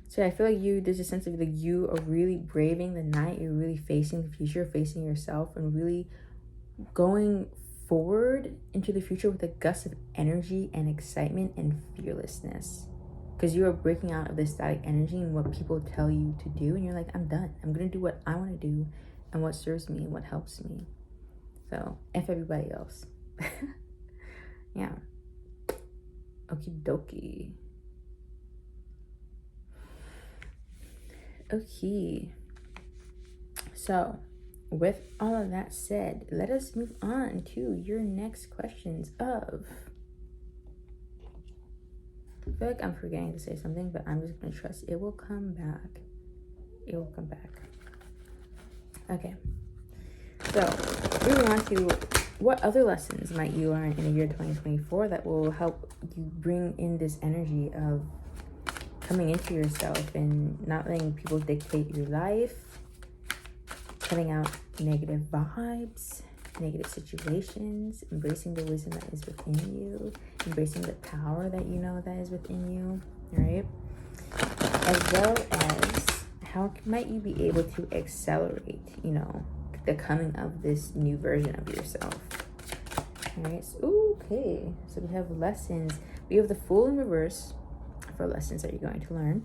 So I feel like there's a sense of like you are really braving the night. You're really facing the future, facing yourself, and really going forward into the future with a gust of energy and excitement and fearlessness. Because you are breaking out of this static energy and what people tell you to do. And you're like, I'm done. I'm going to do what I want to do and what serves me and what helps me. So, F everybody else. Yeah. Okie dokie. Okay. So, with all of that said, let us move on to your next questions of... I feel like I'm forgetting to say something, but I'm just going to trust it will come back. It will come back. Okay. So, moving on to what other lessons might you learn in the year 2024 that will help you bring in this energy of coming into yourself and not letting people dictate your life, cutting out negative vibes, negative situations, embracing the wisdom that is within you, embracing the power that you know that is within you, right? As well as how might you be able to accelerate, you know, the coming of this new version of yourself. All right, so, okay, so we have lessons. We have the Fool in reverse for lessons that you're going to learn.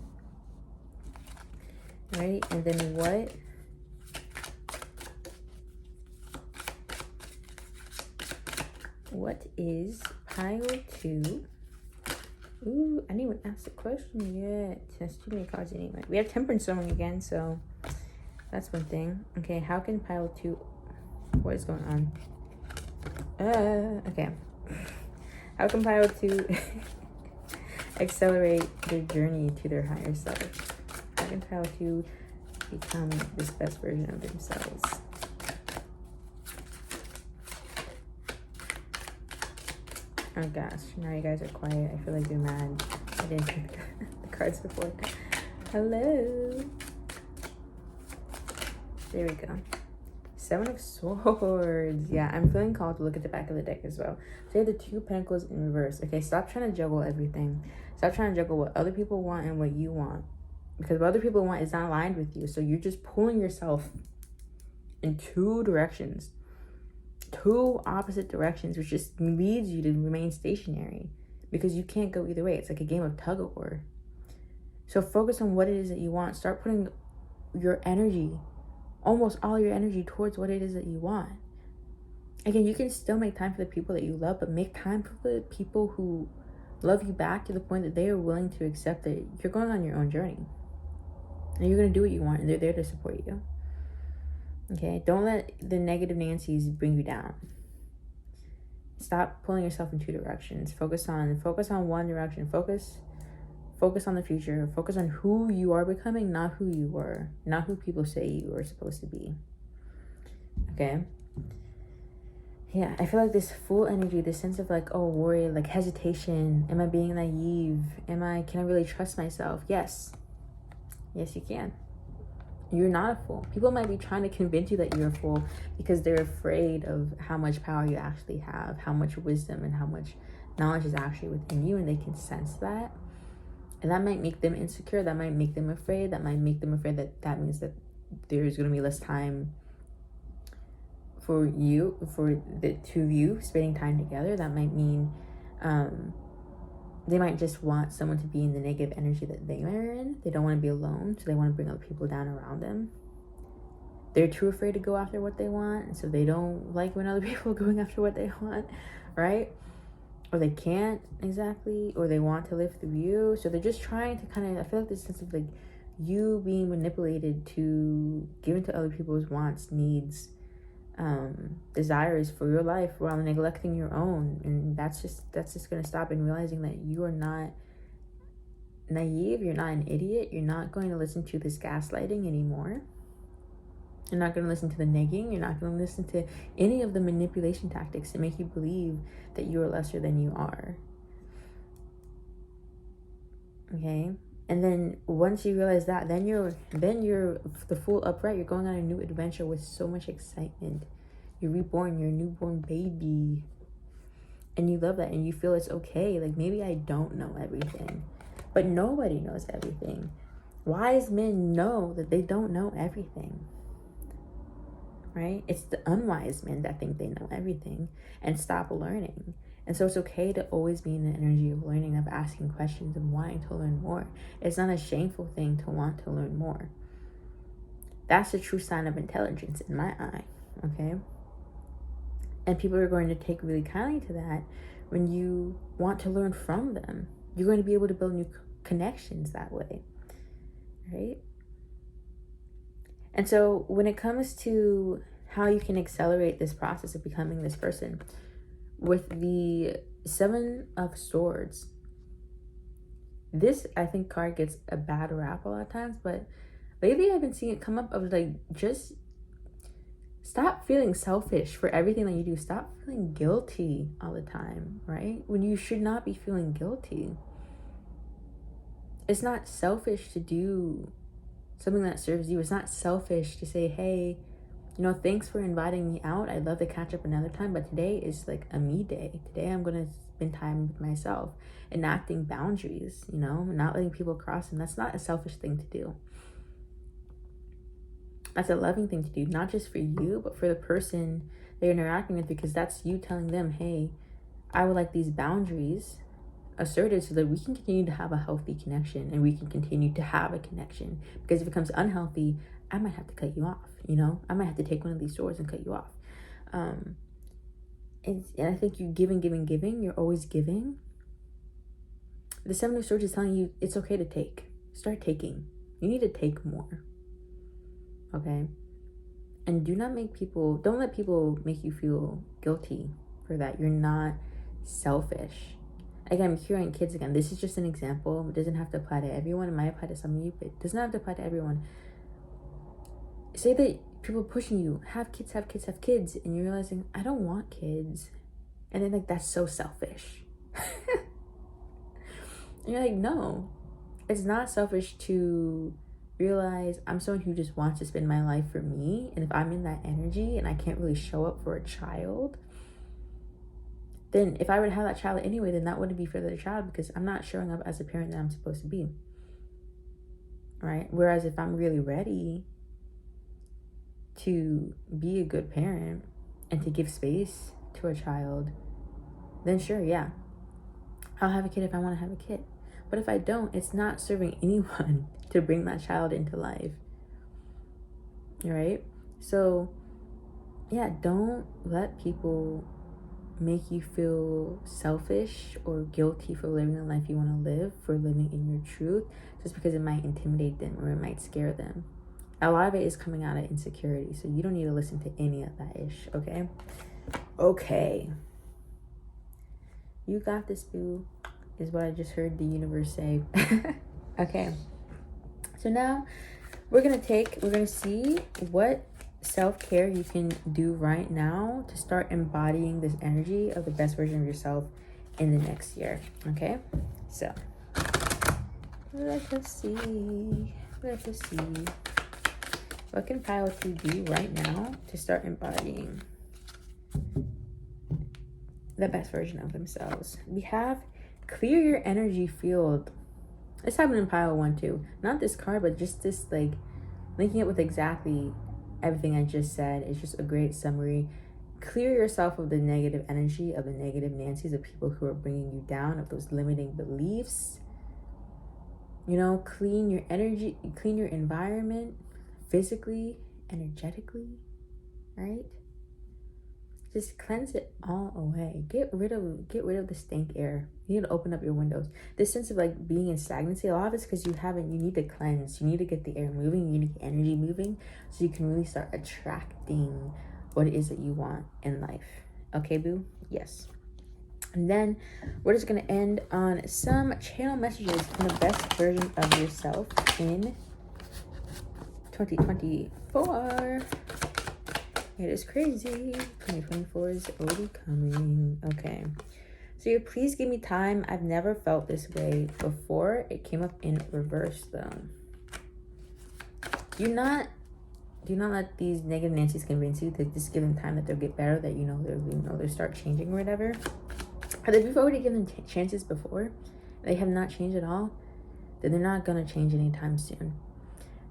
All right, and then what is pile 2? Ooh, I didn't even ask the question yet. That's too many cards anyway. We have Temperance showing again, so that's one thing. Okay, how can pile 2... What is going on? Okay. How can pile 2 accelerate their journey to their higher self? How can pile 2 become this best version of themselves? Oh gosh, now you guys are quiet. I feel like you're mad. I didn't take the cards before. Hello. There we go. 7 of Swords. Yeah, I'm feeling called to look at the back of the deck as well. So you have the 2 Pentacles in reverse. Okay, stop trying to juggle everything. Stop trying to juggle what other people want and what you want. Because what other people want is not aligned with you. So you're just pulling yourself in 2 directions. 2 opposite directions, which just leads you to remain stationary. Because you can't go either way. It's like a game of tug of war. So focus on what it is that you want. Start putting your energy, almost all your energy, towards what it is that you want. Again, you can still make time for the people that you love, but make time for the people who love you back to the point that they are willing to accept that you're going on your own journey. And you're going to do what you want, and they're there to support you. Okay? Don't let the negative Nancy's bring you down. Stop pulling yourself in two directions. Focus on one direction. Focus on the future. Focus on who you are becoming, not who you were. Not who people say you were supposed to be. Okay? Yeah, I feel like this Fool energy, this sense of like, oh, worry, like hesitation. Am I being naive? Can I really trust myself? Yes. Yes, you can. You're not a fool. People might be trying to convince you that you're a fool because they're afraid of how much power you actually have, how much wisdom and how much knowledge is actually within you, and they can sense that. And that might make them insecure. That might make them afraid. That might make them afraid that means that there's going to be less time for the two of you spending time together. That might mean they might just want someone to be in the negative energy that they are in. They don't want to be alone, so they want to bring other people down around them. They're too afraid to go after what they want, and so they don't like when other people are going after what they want, right? Or they can't exactly, or they want to live through you. So they're just trying to kind of, I feel like this sense of like you being manipulated to give into other people's wants, needs, desires for your life while neglecting your own. And that's just going to stop, and realizing that you are not naive, you're not an idiot, you're not going to listen to this gaslighting anymore. You're not going to listen to the negging. You're not going to listen to any of the manipulation tactics to make you believe that you are lesser than you are. Okay? And then once you realize that, then you're the Fool upright. You're going on a new adventure with so much excitement. You're reborn. You're a newborn baby. And you love that. And you feel it's okay. Like, maybe I don't know everything. But nobody knows everything. Wise men know that they don't know everything. Right? It's the unwise men that think they know everything and stop learning. And so it's okay to always be in the energy of learning, of asking questions and wanting to learn more. It's not a shameful thing to want to learn more. That's a true sign of intelligence in my eye. Okay? And people are going to take really kindly to that when you want to learn from them. You're going to be able to build new connections that way. Right? And so when it comes to how you can accelerate this process of becoming this person, with the Seven of Swords, this, I think, card gets a bad rap a lot of times, but lately I've been seeing it come up of like, just stop feeling selfish for everything that you do. Stop feeling guilty all the time, right? When you should not be feeling guilty. It's not selfish to do something that serves you. It's not selfish to say, hey, thanks for inviting me out. I'd love to catch up another time, but today is like a me day. Today I'm going to spend time with myself, enacting boundaries, not letting people cross them. That's not a selfish thing to do. That's a loving thing to do, not just for you, but for the person they're interacting with, because that's you telling them, hey, I would like these boundaries asserted so that we can continue to have a healthy connection, and we can continue to have a connection. Because if it becomes unhealthy, I might have to cut you off, I might have to take one of these swords and cut you off. And I think you giving, you're always giving. The Seven of Swords is telling you it's okay to take. Start taking. You need to take more. Okay? And don't let people make you feel guilty for that. You're not selfish. Again, I'm curing kids again. This is just an example. It doesn't have to apply to everyone. It might apply to some of you, but it doesn't have to apply to everyone. Say that people pushing you, have kids, and you're realizing, I don't want kids. And then like, that's so selfish. And you're like, no, it's not selfish to realize I'm someone who just wants to spend my life for me. And if I'm in that energy and I can't really show up for a child, then if I were to have that child anyway, then that wouldn't be for the child, because I'm not showing up as a parent that I'm supposed to be. Right? Whereas if I'm really ready to be a good parent and to give space to a child, then sure, yeah, I'll have a kid if I want to have a kid. But if I don't, it's not serving anyone to bring that child into life. right? So yeah, don't let people make you feel selfish or guilty for living the life you want to live, for living in your truth, just because it might intimidate them or it might scare them. A lot of it is coming out of insecurity, so you don't need to listen to any of that ish, okay? Okay. You got this, boo, is what I just heard the universe say. Okay. So now we're gonna see what self-care you can do right now to start embodying this energy of the best version of yourself in the next year. Okay, so let us see what can pile 2 do right now to start embodying the best version of themselves. We have clear your energy field. This happened in pile 1 too, not this card, but just this, like, linking it with exactly everything I just said. Is just a great summary. Clear yourself of the negative energy, of the negative Nancy's, of people who are bringing you down, of those limiting beliefs. You know, clean your energy, clean your environment, physically, energetically, right? Just cleanse it all away. Get rid of the stank air. You need to open up your windows. This sense of like being in stagnancy, a lot of it's because you need to cleanse. You need to get the air moving. You need to get energy moving so you can really start attracting what it is that you want in life. Okay, boo? Yes. And then we're just going to end on some channel messages from the best version of yourself in 2024. It is crazy. 2024 is already coming. Okay. So you please give me time. I've never felt this way before. It came up in reverse though. Do not let these negative Nancy's convince you that just give them time, that they'll get better, that they'll start changing or whatever. But if you've already given them chances before, they have not changed at all, then they're not gonna change anytime soon.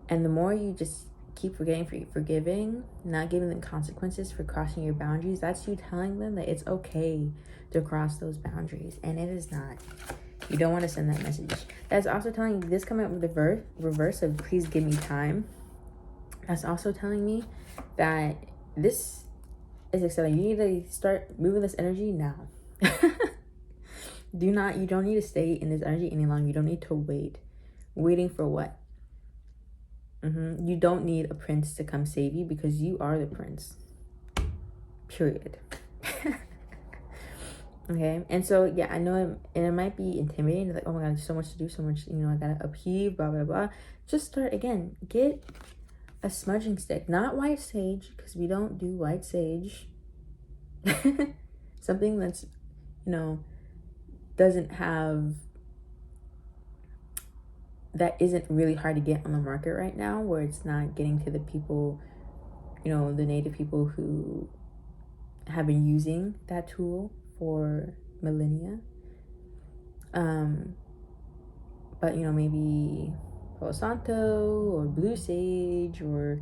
And the more you just keep forgiving, not giving them consequences for crossing your boundaries, that's you telling them that it's okay to cross those boundaries, and it is not. You don't want to send that message. That's also telling you, this coming up with the reverse of please give me time. That's also telling me that this is exciting. You need to start moving this energy now. You don't need to stay in this energy any longer. You don't need to wait. Waiting for what? You don't need a prince to come save you, because you are the prince. Period. Okay. And so, yeah, I know it might be intimidating. Like, oh my God, there's so much to do, so much, I gotta upheave, blah, blah, blah. Just start again. Get a smudging stick, not white sage, because we don't do white sage. Something that's, doesn't have, that isn't really hard to get on the market right now, where it's not getting to the people, the native people who have been using that tool for millennia. But maybe Palo Santo or blue sage or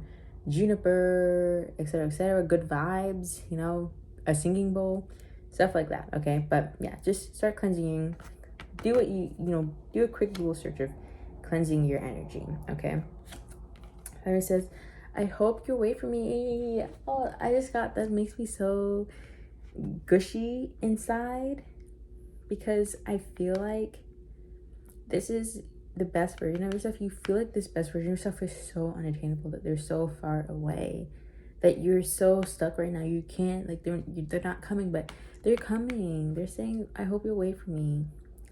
juniper, etc., good vibes, a singing bowl, stuff like that. Okay, but yeah, just start cleansing. Do what do a quick Google search of cleansing your energy. Okay. Harry says, I hope you'll wait for me. Oh, I just got that. Makes me so gushy inside, because I feel like this is the best version of yourself. You feel like this best version of yourself is so unattainable, that they're so far away, that you're so stuck right now. You can't, like, they're not coming, but they're coming. They're saying, I hope you'll wait for me.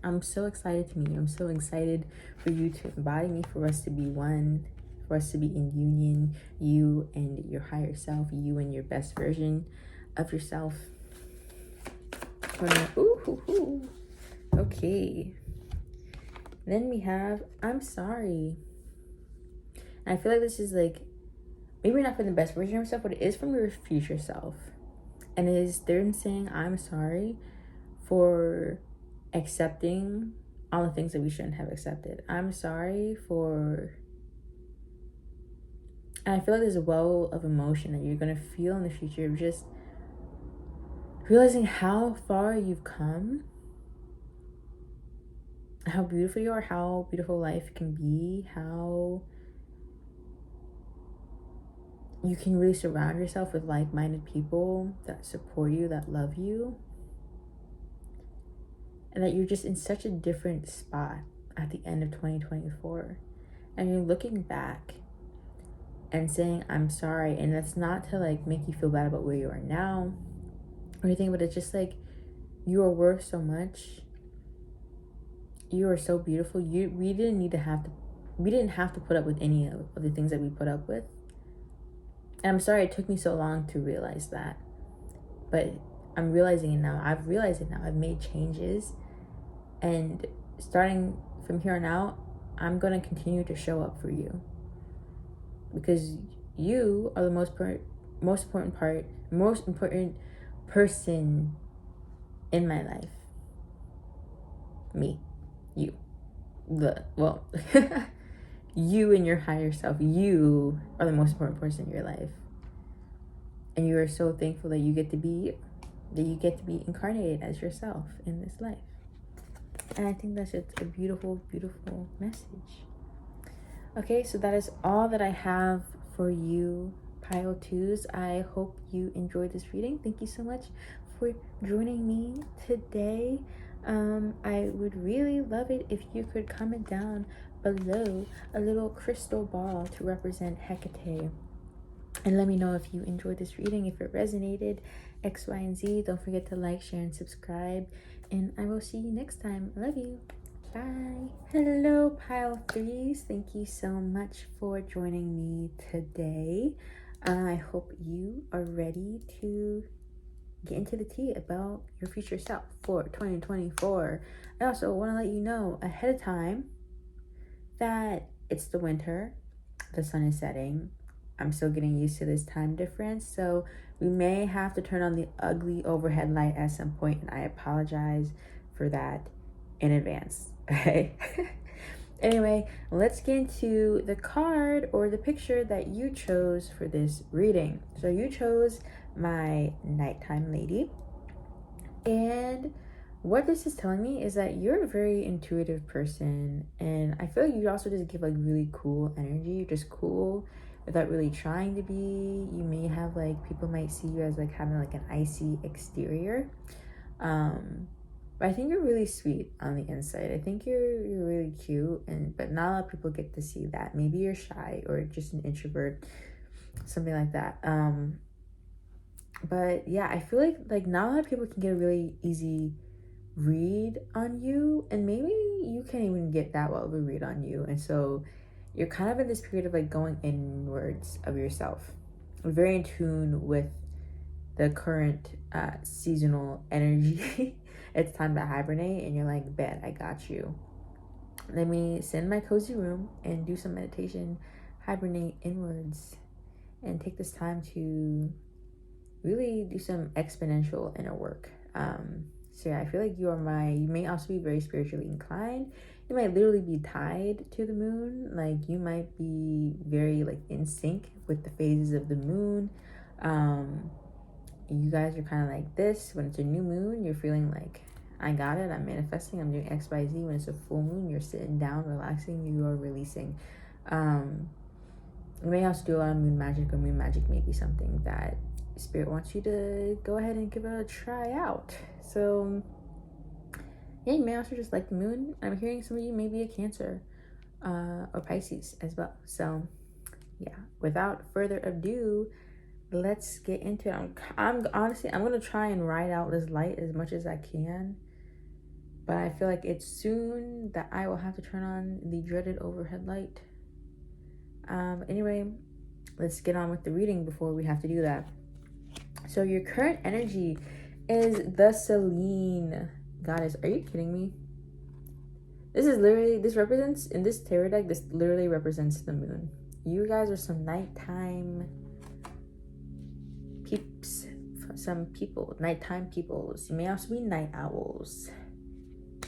I'm so excited to meet you. I'm so excited for you to embody me, for us to be one, for us to be in union, you and your higher self, you and your best version of yourself. Okay. Then we have, I'm sorry. And I feel like this is like, maybe not for the best version of yourself, but it is from your future self. And it is them saying, I'm sorry for accepting all the things that we shouldn't have accepted. I'm sorry for, and I feel like there's a well of emotion that you're going to feel in the future of just realizing how far you've come, how beautiful you are, how beautiful life can be, how you can really surround yourself with like-minded people that support you, that love you, and that you're just in such a different spot at the end of 2024. And you're looking back and saying, I'm sorry. And that's not to like make you feel bad about where you are now or anything, but it's just like, you are worth so much. You are so beautiful. We didn't have to put up with any of the things that we put up with. And I'm sorry it took me so long to realize that. But I'm realizing it now. I've realized it now. I've made changes. And starting from here on out, I'm going to continue to show up for you. Because you are the most important person in my life. Me. You. You and your higher self. You are the most important person in your life. And you are so thankful that you get to be you. That you get to be incarnated as yourself in this life. And I think that's just a beautiful, beautiful message. Okay, so that is all that I have for you, Pile 2s. I hope you enjoyed this reading. Thank you so much for joining me today. I would really love it if you could comment down below a little crystal ball to represent Hecate. And let me know if you enjoyed this reading, if it resonated, X, Y, and Z. Don't forget to like, share, and subscribe. And I will see you next time. I love you. Bye. Hello, Pile 3s. Thank you so much for joining me today. I hope you are ready to get into the tea about your future self for 2024. I also want to let you know ahead of time that it's the winter. The sun is setting. I'm still getting used to this time difference, so we may have to turn on the ugly overhead light at some point, and I apologize for that in advance. Okay. Anyway, let's get into the card or the picture that you chose for this reading. So you chose my nighttime lady, and what this is telling me is that you're a very intuitive person, and I feel like you also just give like really cool energy. You're just cool without really trying to be. You may have like, people might see you as like having like an icy exterior, but I think you're really sweet on the inside. I think you're really cute, but not a lot of people get to see that. Maybe you're shy or just an introvert, something like that. But yeah, I feel like not a lot of people can get a really easy read on you, and maybe you can't even get that well of a read on you. And so you're kind of in this period of like going inwards of yourself. You're very in tune with the current seasonal energy. It's time to hibernate, and you're like, bet, I got you. Let me sit in my cozy room and do some meditation, hibernate inwards, and take this time to really do some exponential inner work. So yeah, I feel like you may also be very spiritually inclined. You might literally be tied to the moon. Like, you might be very like in sync with the phases of the moon. You guys are kind of like this. When it's a new moon, you're feeling like, I got it, I'm manifesting, I'm doing X, Y, Z. When it's a full moon, you're sitting down, relaxing, you are releasing. You may also do a lot of moon magic, or moon magic may be something that Spirit wants you to go ahead and give a try out. So yeah, you may also just like the moon. I'm hearing some of you may be a Cancer or Pisces as well. So yeah, without further ado, let's get into it. I'm honestly, I'm gonna try and ride out this light as much as I can, but I feel like it's soon that I will have to turn on the dreaded overhead light. Anyway, let's get on with the reading before we have to do that. So your current energy is the Selene goddess. Are you kidding me? This represents, in this tarot deck, this literally represents the moon. You guys are some nighttime peeps, some people, nighttime peoples. You may also be night owls.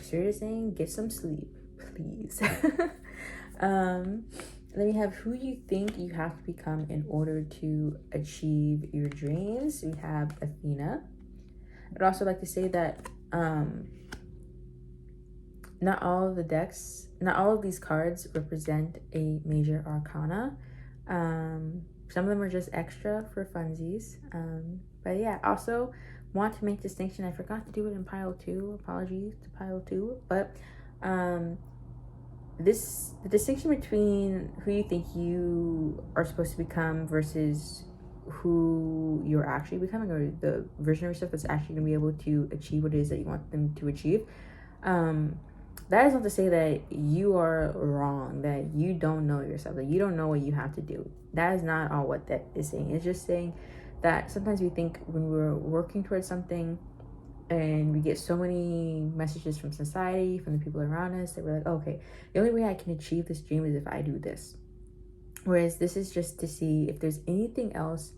Serious saying, get some sleep, please. Then we have who you think you have to become in order to achieve your dreams. We have Athena. I'd also like to say that not all of these cards represent a major arcana. Some of them are just extra for funsies. But yeah, also want to make distinction. I forgot to do it in pile 2. Apologies to pile 2. But the distinction between who you think you are supposed to become versus who you're actually becoming, or the version of yourself that's actually going to be able to achieve what it is that you want them to achieve. That is not to say that you are wrong, that you don't know yourself, that you don't know what you have to do. That is not all what that is saying. It's just saying that sometimes we think when we're working towards something and we get so many messages from society, from the people around us, that we're like, oh, okay, the only way I can achieve this dream is if I do this. Whereas this is just to see if there's anything else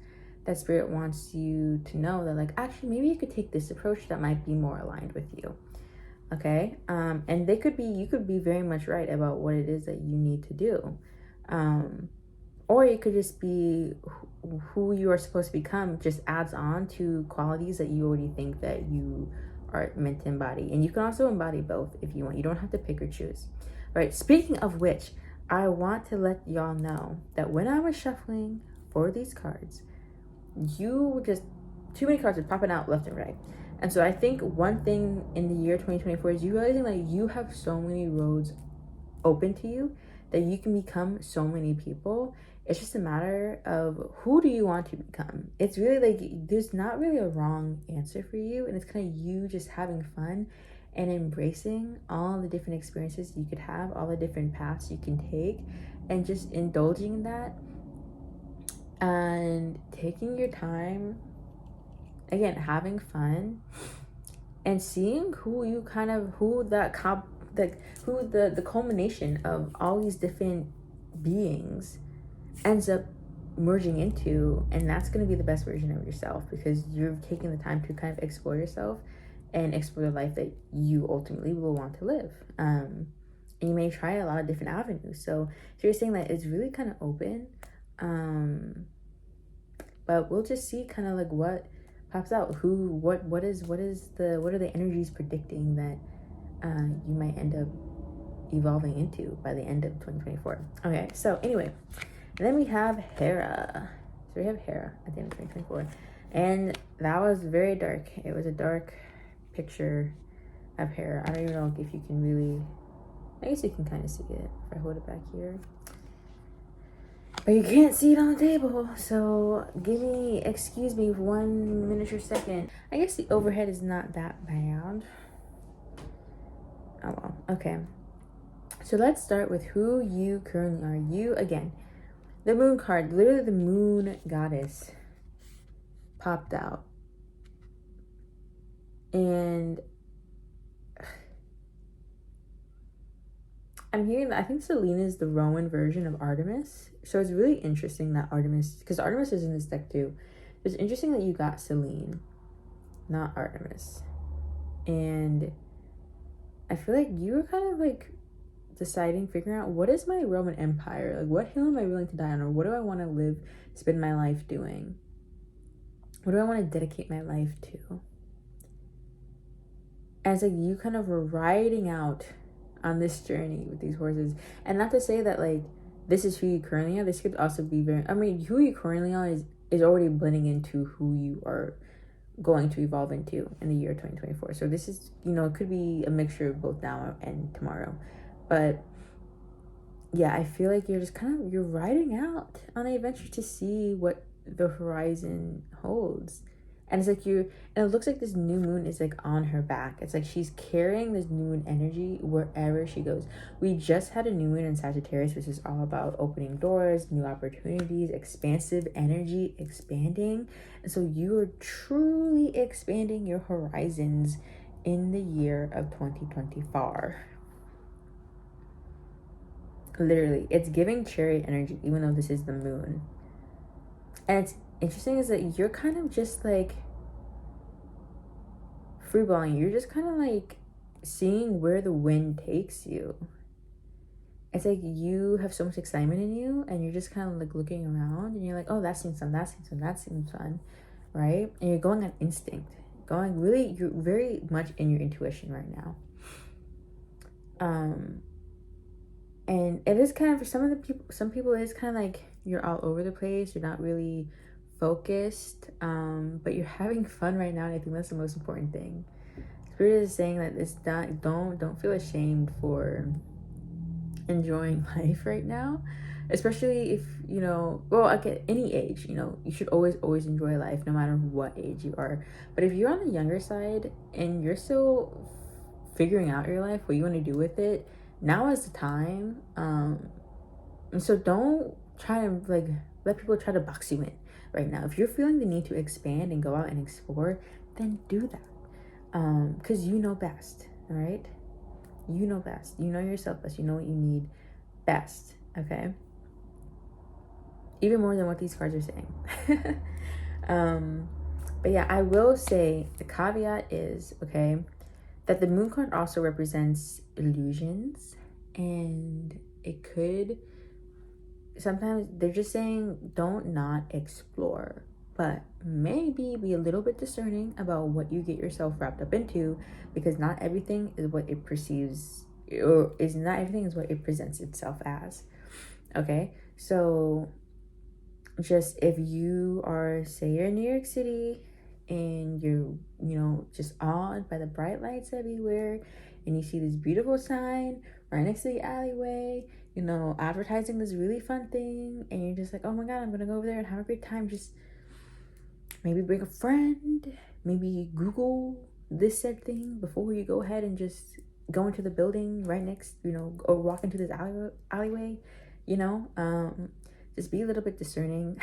that Spirit wants you to know, that like, actually, maybe you could take this approach that might be more aligned with you. Okay. And you could be very much right about what it is that you need to do. Or it could just be who you are supposed to become just adds on to qualities that you already think that you are meant to embody. And you can also embody both if you want. You don't have to pick or choose. Right. Speaking of which, I want to let y'all know that when I was shuffling for these cards, too many cards were popping out left and right. And so I think one thing in the year 2024 is you realizing like you have so many roads open to you that you can become so many people. It's just a matter of who do you want to become. It's really like there's not really a wrong answer for you, and it's kind of you just having fun and embracing all the different experiences you could have, all the different paths you can take, and just indulging in that and taking your time, again, having fun and seeing the culmination of all these different beings ends up merging into. And that's going to be the best version of yourself, because you're taking the time to kind of explore yourself and explore the life that you ultimately will want to live. And you may try a lot of different avenues. So you're saying that it's really kind of open. But we'll just see kind of like what pops out. What are the energies predicting that you might end up evolving into by the end of 2024. Okay, so anyway, then we have Hera. So we have Hera at the end of 2024. And that was very dark. It was a dark picture of Hera. I don't even know if you can really, I guess you can kind of see it if I hold it back here. But you can't see it on the table, so excuse me 1 minute or second. I guess the overhead is not that bad. Oh well, okay. So let's start with who you currently are. You, again, the moon card, literally the moon goddess popped out. And I'm hearing that I think Selena is the Roman version of Artemis. So it's really interesting that because Artemis is in this deck too. It's interesting that you got Selene, not Artemis. And I feel like you were kind of like figuring out, what is my Roman Empire? Like, what hill am I willing to die on? Or what do I want to spend my life doing? What do I want to dedicate my life to? And it's like you kind of were riding out on this journey with these horses. And not to say that like this is who you currently are. This could also be who you currently are is already blending into who you are going to evolve into in the year 2024. So this is, it could be a mixture of both now and tomorrow. But yeah, I feel like you're riding out on an adventure to see what the horizon holds. And it's like and it looks like this new moon is like on her back. It's like she's carrying this new moon energy wherever she goes. We just had a new moon in Sagittarius, which is all about opening doors, new opportunities, expansive energy, expanding. And so you are truly expanding your horizons in the year of 2024. Literally, it's giving chariot energy, even though this is the moon. And it's interesting is that you're kind of just like freeballing. You're just kind of like seeing where the wind takes you. It's like you have so much excitement in you, and you're just kind of like looking around, and you're like, oh, that seems fun, that seems fun, that seems fun, right? And you're going on instinct, you're very much in your intuition right now. And it is kind of, for some people it is kind of like you're all over the place, you're not really focused, but you're having fun right now, and I think that's the most important thing. Spirit is saying that it's not, don't feel ashamed for enjoying life right now, especially if, you know, well, at any age, you know, you should always enjoy life no matter what age you are. But if you're on the younger side and you're still figuring out your life, what you want to do with it, now is the time. And so don't try to like let people try to box you in right now. If you're feeling the need to expand and go out and explore, then do that, because you know best. All right, you know best. You know yourself best. You know what you need best. Okay, even more than what these cards are saying. But yeah, I will say the caveat is, okay, that the moon card also represents illusions, and it could sometimes, they're just saying don't not explore, but maybe be a little bit discerning about what you get yourself wrapped up into, because not everything is what it perceives, or is not everything is what it presents itself as. Okay, so just if you are, say you're in New York City and you're, you know, just awed by the bright lights everywhere, and you see this beautiful sign right next to the alleyway, you know, advertising this really fun thing, and you're just like, oh my god, I'm gonna go over there and have a great time. Just maybe bring a friend, maybe Google this said thing before you go ahead and just go into the building right next, you know, or walk into this alleyway, you know. Just be a little bit discerning.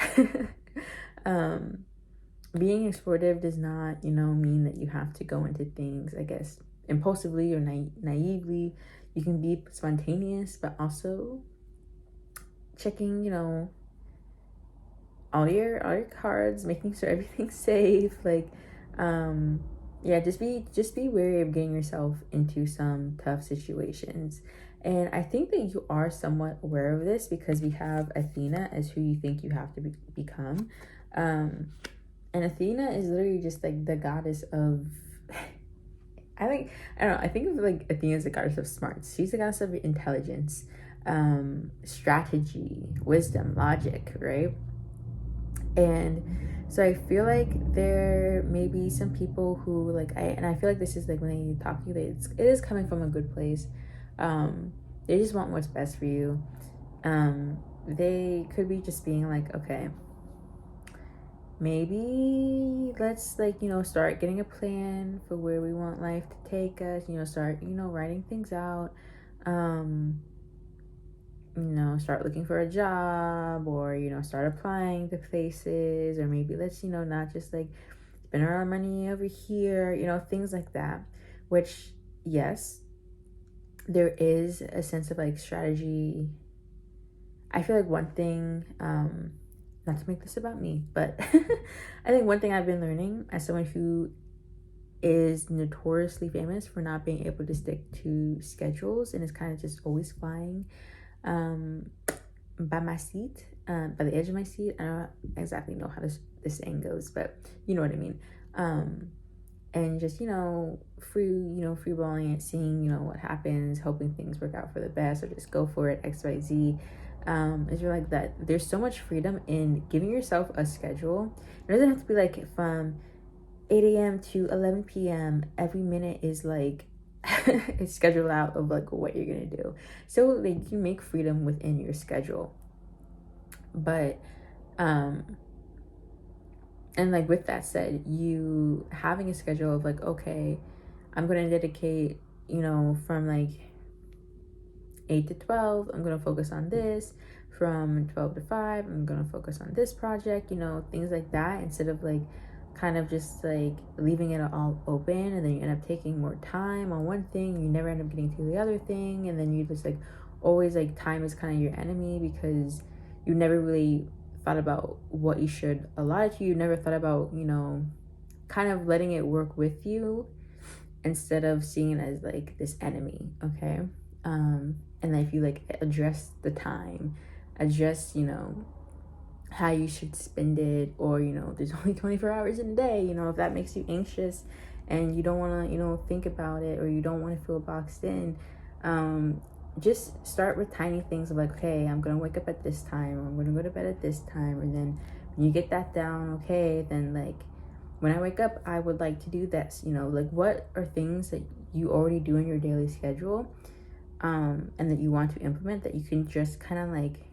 Being explorative does not, you know, mean that you have to go into things, I guess, impulsively or naively. You can be spontaneous, but also checking, you know, all your cards, making sure everything's safe. Like, yeah, just be wary of getting yourself into some tough situations. And I think that you are somewhat aware of this, because we have Athena as who you think you have to become. And Athena is literally just like the goddess of I don't know, I think of like Athena as the goddess of smarts. She's the goddess of intelligence, strategy, wisdom, logic, right? And so I feel like there may be some people who like, I feel like this is like when they talk to you, it is coming from a good place. They just want what's best for you. They could be just being like, okay, maybe let's, like, you know, start getting a plan for where we want life to take us, you know, start, you know, writing things out, you know, start looking for a job, or, you know, start applying to places, or maybe let's, you know, not just like spend our money over here, you know, things like that. Which, yes, there is a sense of like strategy. I feel like one thing, not to make this about me, but I think one thing I've been learning as someone who is notoriously famous for not being able to stick to schedules and is kind of just always flying by my seat, by the edge of my seat. I don't exactly know how this saying goes, but you know what I mean. And just, you know, free balling it, seeing, you know, what happens, hoping things work out for the best, or just go for it, XYZ. Is you're like that. There's so much freedom in giving yourself a schedule. It doesn't have to be like from 8 a.m. to 11 p.m. Every minute is like it's scheduled out of like what you're gonna do. So like you make freedom within your schedule. But and like with that said, you having a schedule of like, okay, I'm gonna dedicate, you know, from like 8 to 12, I'm gonna focus on this. From 12 to 5, I'm gonna focus on this project, you know, things like that, instead of like kind of just like leaving it all open, and then you end up taking more time on one thing, you never end up getting to the other thing, and then you just like always like time is kind of your enemy, because you never really thought about what you should allot to. You never thought about, you know, kind of letting it work with you instead of seeing it as like this enemy. Okay. And then if you like address the time, address, you know, how you should spend it, or, you know, there's only 24 hours in a day, you know, if that makes you anxious and you don't want to, you know, think about it, or you don't want to feel boxed in, just start with tiny things of like, okay, I'm gonna wake up at this time, or I'm gonna go to bed at this time, and then when you get that down, okay, then like when I wake up, I would like to do this, you know, like what are things that you already do in your daily schedule, and that you want to implement that you can just kind of like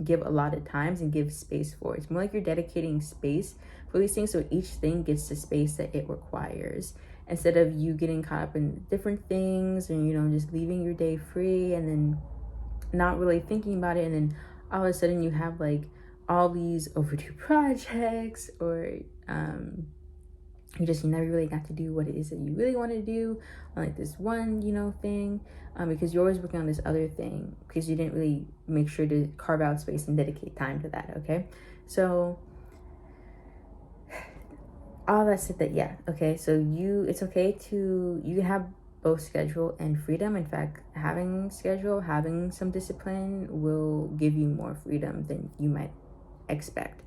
give allotted times and give space for. It's more like you're dedicating space for these things, so each thing gets the space that it requires, instead of you getting caught up in different things and, you know, just leaving your day free and then not really thinking about it, and then all of a sudden you have like all these overdue projects, or you never really got to do what it is that you really want to do on like this one, you know, thing, because you're always working on this other thing because you didn't really make sure to carve out space and dedicate time to that. Okay, so all that said, that yeah, okay, so it's okay to, you have both schedule and freedom. In fact, having schedule, having some discipline will give you more freedom than you might expect.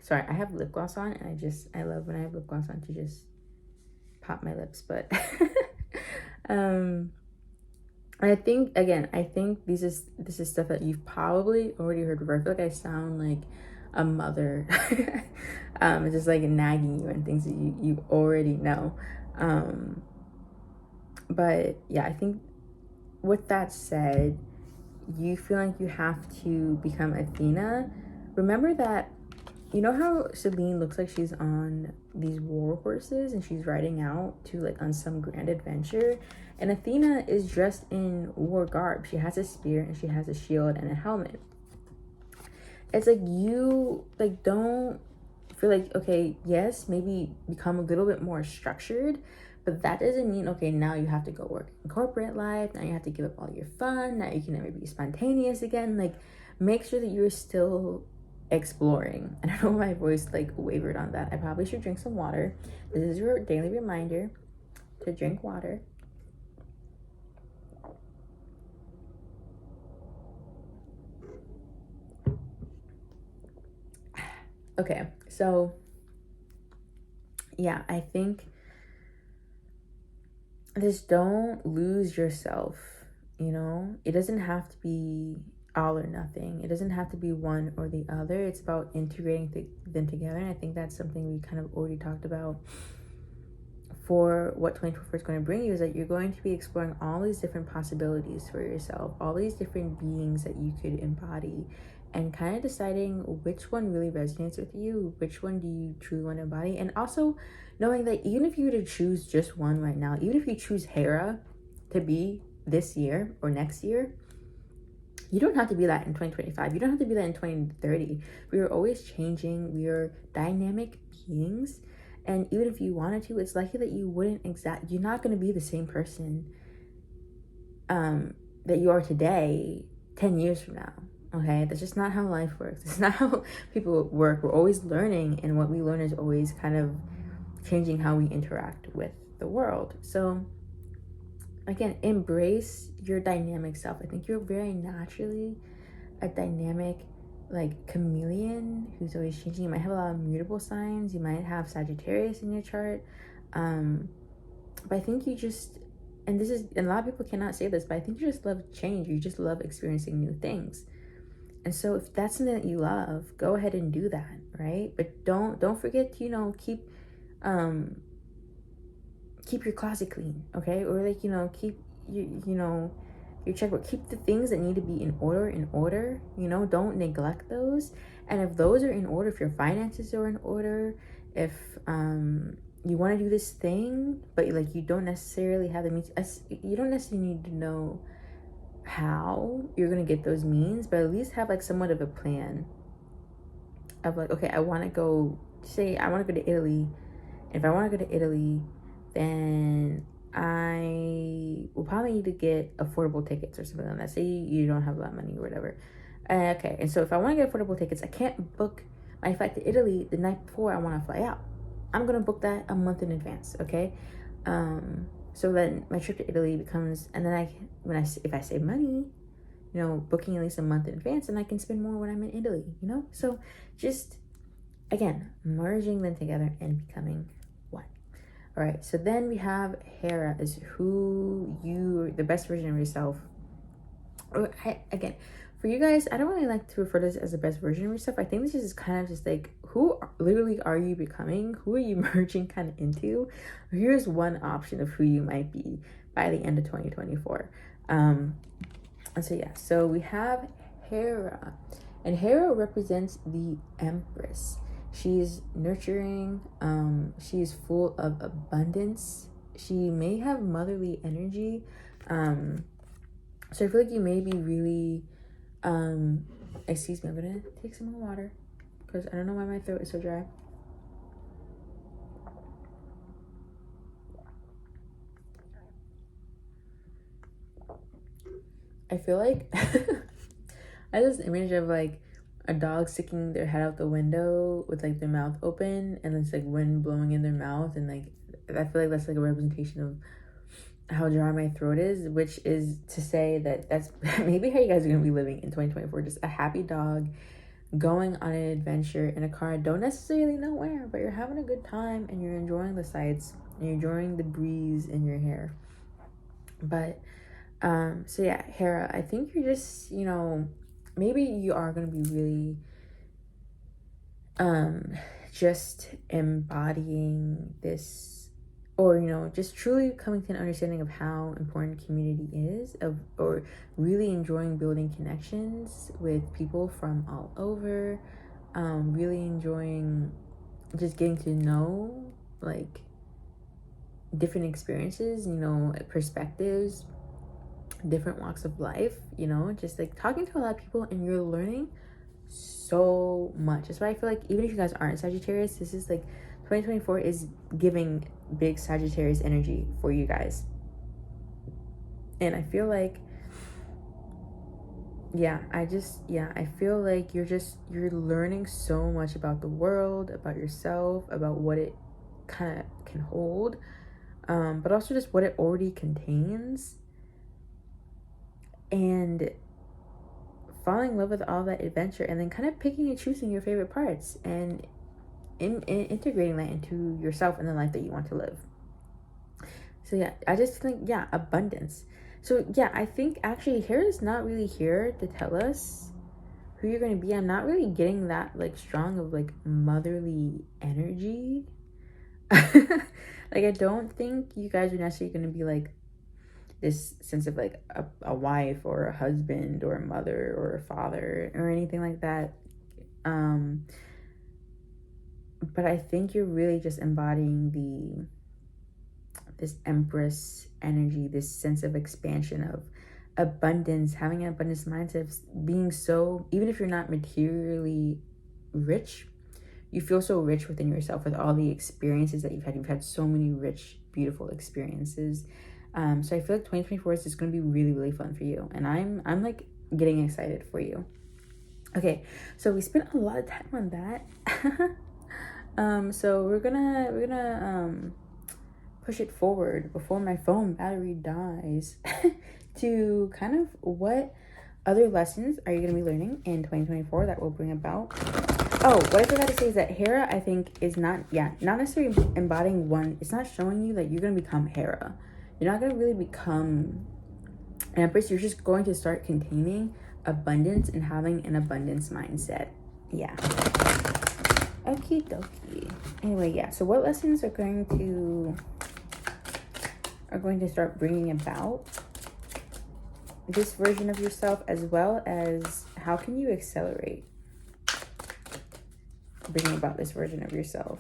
Sorry, I have lip gloss on, and I love when I have lip gloss on to just pop my lips. But I think this is stuff that you've probably already heard before. I feel like I sound like a mother. It's just like nagging you and things that you already know. But yeah, I think with that said, you feel like you have to become Athena. Remember that, you know how Celine looks like she's on these war horses and she's riding out to like on some grand adventure, and Athena is dressed in war garb. She has a spear and she has a shield and a helmet. It's like, you like don't feel like, okay, yes, maybe become a little bit more structured, but that doesn't mean, okay, now you have to go work in corporate life, now you have to give up all your fun, now you can never be spontaneous again. Like, make sure that you're still exploring. And I know my voice like wavered on that. I probably should drink some water. This is your daily reminder to drink water. Okay, so yeah, I think just don't lose yourself. You know, it doesn't have to be all or nothing. It doesn't have to be one or the other. It's about integrating them together. And I think that's something we kind of already talked about for what 2024 is going to bring you, is that you're going to be exploring all these different possibilities for yourself, all these different beings that you could embody, and kind of deciding which one really resonates with you, which one do you truly want to embody. And also knowing that even if you were to choose just one right now, even if you choose Hera to be this year or next year, you don't have to be that in 2025. You don't have to be that in 2030. We are always changing. We are dynamic beings. And even if you wanted to, it's likely that you wouldn't you're not going to be the same person that you are today 10 years from now. Okay, that's just not how life works. It's not how people work. We're always learning, and what we learn is always kind of changing how we interact with the world. So again, embrace your dynamic self. I think you're very naturally a dynamic, like, chameleon who's always changing. You might have a lot of mutable signs. You might have Sagittarius in your chart. But I think you just, and a lot of people cannot say this, but I think you just love change. You just love experiencing new things. And so if that's something that you love, go ahead and do that, right? But don't forget to, you know, keep your closet clean, okay? Or like, you know, keep your checkbook. Keep the things that need to be in order, you know, don't neglect those. And if those are in order, if your finances are in order, if you want to do this thing, but like you don't necessarily have the means, you don't necessarily need to know how you're gonna get those means, but at least have like somewhat of a plan of like, okay, I want to go to Italy. If I want to go to Italy, then I will probably need to get affordable tickets or something like that. Say you don't have a lot of money or whatever. Okay, and so if I want to get affordable tickets, I can't book my flight to Italy the night before I want to fly out. I'm gonna book that a month in advance, okay? So then my trip to Italy becomes, and then if I save money, you know, booking at least a month in advance, and I can spend more when I'm in Italy, you know? So just, again, merging them together and becoming one. All right, so then we have Hera is the best version of yourself. Again, for you guys, I don't really like to refer to this as the best version of yourself. I think this is kind of just like, literally are you becoming? Who are you merging kind of into? Here's one option of who you might be by the end of 2024. And so yeah, so we have Hera, and Hera represents the Empress. She's nurturing, she's full of abundance. She may have motherly energy. So I feel like you may be really, excuse me, I'm gonna take some more water because I don't know why my throat is so dry. I feel like I have this image of like a dog sticking their head out the window with like their mouth open and it's like wind blowing in their mouth, and like I feel like that's like a representation of how dry my throat is, which is to say that that's maybe how you guys are gonna be living in 2024. Just a happy dog going on an adventure in a car, don't necessarily know where, but you're having a good time and you're enjoying the sights and you're enjoying the breeze in your hair. But so yeah, Hera, I think you're just, maybe you are gonna be really just embodying this, or just truly coming to an understanding of how important community is, or really enjoying building connections with people from all over, really enjoying just getting to know like different experiences, perspectives, different walks of life, just like talking to a lot of people, and you're learning so much. That's why I feel like even if you guys aren't Sagittarius, this is like 2024 is giving big Sagittarius energy for you guys. And I feel like I feel like you're learning so much about the world, about yourself, about what it kind of can hold, but also just what it already contains, and falling in love with all that adventure, and then kind of picking and choosing your favorite parts and integrating that into yourself and the life that you want to live. So yeah, I just think, abundance. So yeah, I think actually Hera's not really here to tell us who you're going to be. I'm not really getting that like strong of like motherly energy. Like I don't think you guys are necessarily going to be like this sense of like a wife or a husband or a mother or a father or anything like that. But I think you're really just embodying this Empress energy, this sense of expansion, of abundance, having an abundance mindset, being so, even if you're not materially rich, you feel so rich within yourself with all the experiences that you've had. You've had so many rich, beautiful experiences. So I feel like 2024 is just going to be really, really fun for you. And I'm like getting excited for you. Okay, so we spent a lot of time on that. So we're gonna push it forward before my phone battery dies to kind of what other lessons are you going to be learning in 2024 that will bring about. Oh, what I forgot to say is that Hera, I think, is not necessarily embodying one. It's not showing you that you're going to become Hera. You're not going to really become Empress. You're just going to start containing abundance and having an abundance mindset. Yeah. Okie dokie. Anyway, yeah. So what lessons are going to start bringing about this version of yourself, as well as how can you accelerate bringing about this version of yourself?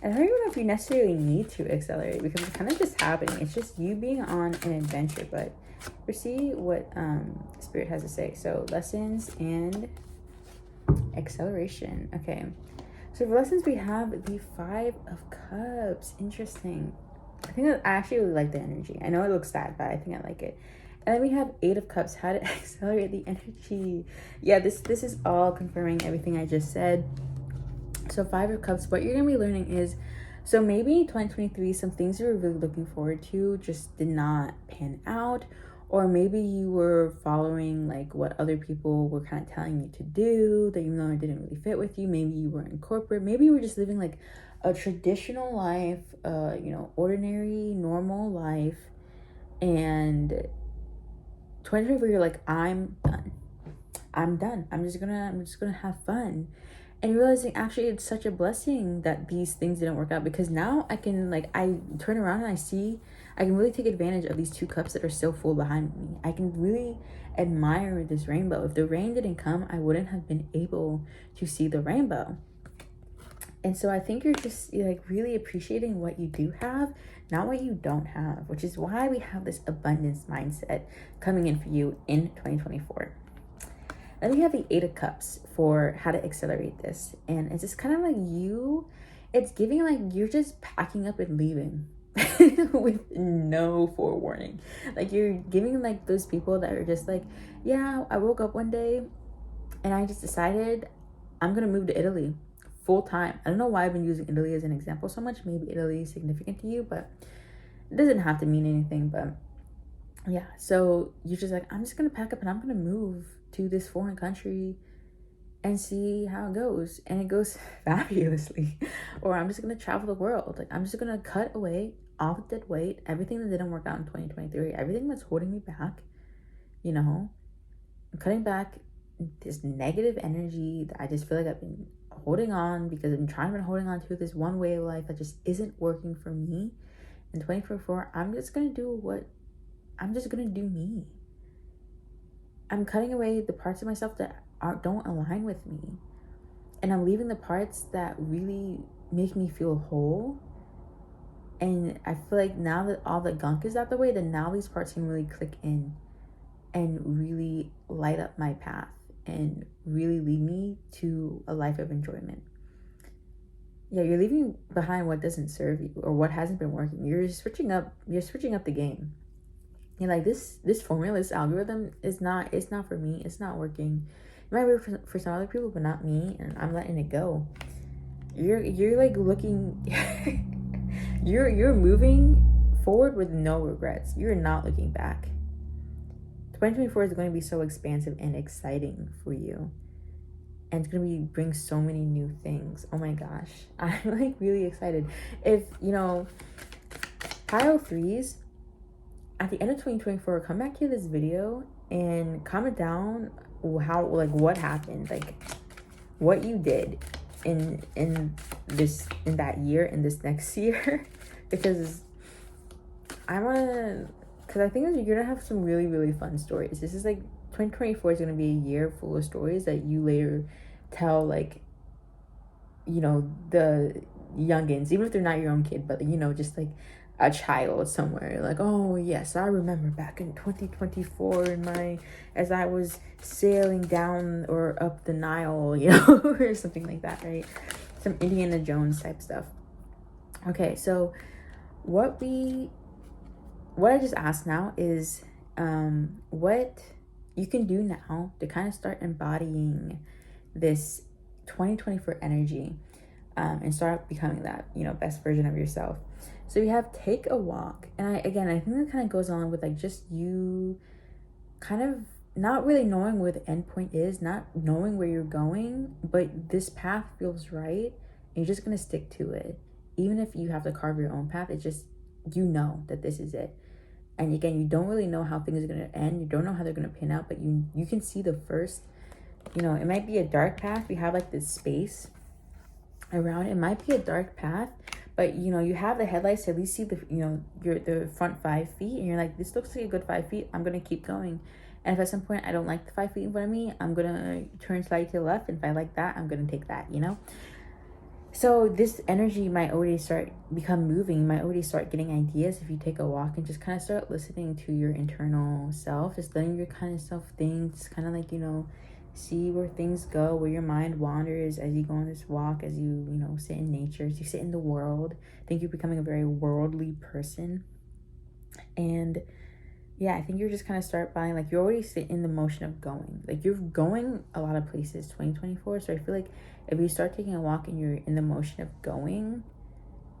And I don't even know if you necessarily need to accelerate, because it's kind of just happening. It's just you being on an adventure. But we'll see what Spirit has to say. So lessons and acceleration. Okay. So for lessons, we have the 5 of Cups. Interesting. I think I actually really like the energy. I know it looks sad, but I think I like it. And then we have 8 of Cups. How to accelerate the energy. Yeah, this is all confirming everything I just said. So 5 of Cups, what you're going to be learning is, so maybe 2023, some things you were really looking forward to just did not pan out. Or maybe you were following like what other people were kind of telling you to do, that even though it didn't really fit with you. Maybe you were in corporate. Maybe you were just living like a traditional life, ordinary, normal life. And 2024, you're like, I'm done. I'm just gonna have fun. And realizing actually it's such a blessing that these things didn't work out, because now I can, like, I turn around and I can really take advantage of these two cups that are still full behind me. I can really admire this rainbow. If the rain didn't come, I wouldn't have been able to see the rainbow. And so I think you're like really appreciating what you do have, not what you don't have, which is why we have this abundance mindset coming in for you in 2024. Then we have the Eight of Cups for how to accelerate this. And it's just kind of like it's giving like you're just packing up and leaving with no forewarning. Like you're giving like those people that are just like, yeah, I woke up one day and I just decided I'm going to move to Italy full time. I don't know why I've been using Italy as an example so much. Maybe Italy is significant to you, but it doesn't have to mean anything. But yeah, so you're just like, I'm just going to pack up and I'm going to move to this foreign country and see how it goes. And it goes fabulously. Or I'm just going to travel the world. Like, I'm just going to cut away all the dead weight, everything that didn't work out in 2023, everything that's holding me back, I'm cutting back this negative energy that I just feel like I've been holding on, because I've been holding on to this one way of life that just isn't working for me. In 2024, I'm just going to do me. I'm cutting away the parts of myself that don't align with me. And I'm leaving the parts that really make me feel whole. And I feel like now that all the gunk is out the way, then now these parts can really click in and really light up my path and really lead me to a life of enjoyment. Yeah, you're leaving behind what doesn't serve you or what hasn't been working. You're switching up the game. You're like, this formula, this algorithm it's not for me. It's not working. It might work for some other people, but not me, and I'm letting it go. You're like looking you're moving forward with no regrets. You're not looking back. 2024 is going to be so expansive and exciting for you. And it's going to bring so many new things. Oh my gosh. I'm like really excited. If, pile threes, at the end of 2024, come back to this video and comment down what happened, like what you did in that year, in this next year, because because I think you're gonna have some really, really fun stories. This is like 2024 is gonna be a year full of stories that you later tell, like, the youngins, even if they're not your own kid, but just like a child somewhere, like, oh yes, I remember back in 2024 as I was sailing down or up the Nile, or something like that, right? Some Indiana Jones type stuff. Okay, so what I just asked now is what you can do now to kind of start embodying this 2024 energy, and start becoming that best version of yourself. So you have take a walk, and I think that kind of goes on with like just you kind of not really knowing where the end point is, not knowing where you're going, but this path feels right and you're just going to stick to it. Even if you have to carve your own path, it's just that this is it. And again, you don't really know how things are going to end, you don't know how they're going to pan out, but you can see the first, it might be a dark path. We have like this space around it might be a dark path, but you have the headlights to at least see the front 5 feet, and you're like, this looks like a good 5 feet, I'm gonna keep going. And if at some point I don't like the 5 feet in front of me, I'm gonna turn slightly to the left, and if I like that, I'm gonna take that. So this energy might already become moving. You might already start getting ideas if you take a walk and just kind of start listening to your internal self, just letting your kind of self think, just kind of like see where things go, where your mind wanders as you go on this walk, as you sit in nature, as you sit in the world. I think you're becoming a very worldly person. And yeah, I think you're just kind of start buying, like, you're already in the motion of going, like you're going a lot of places 2024. So I feel like if you start taking a walk and you're in the motion of going,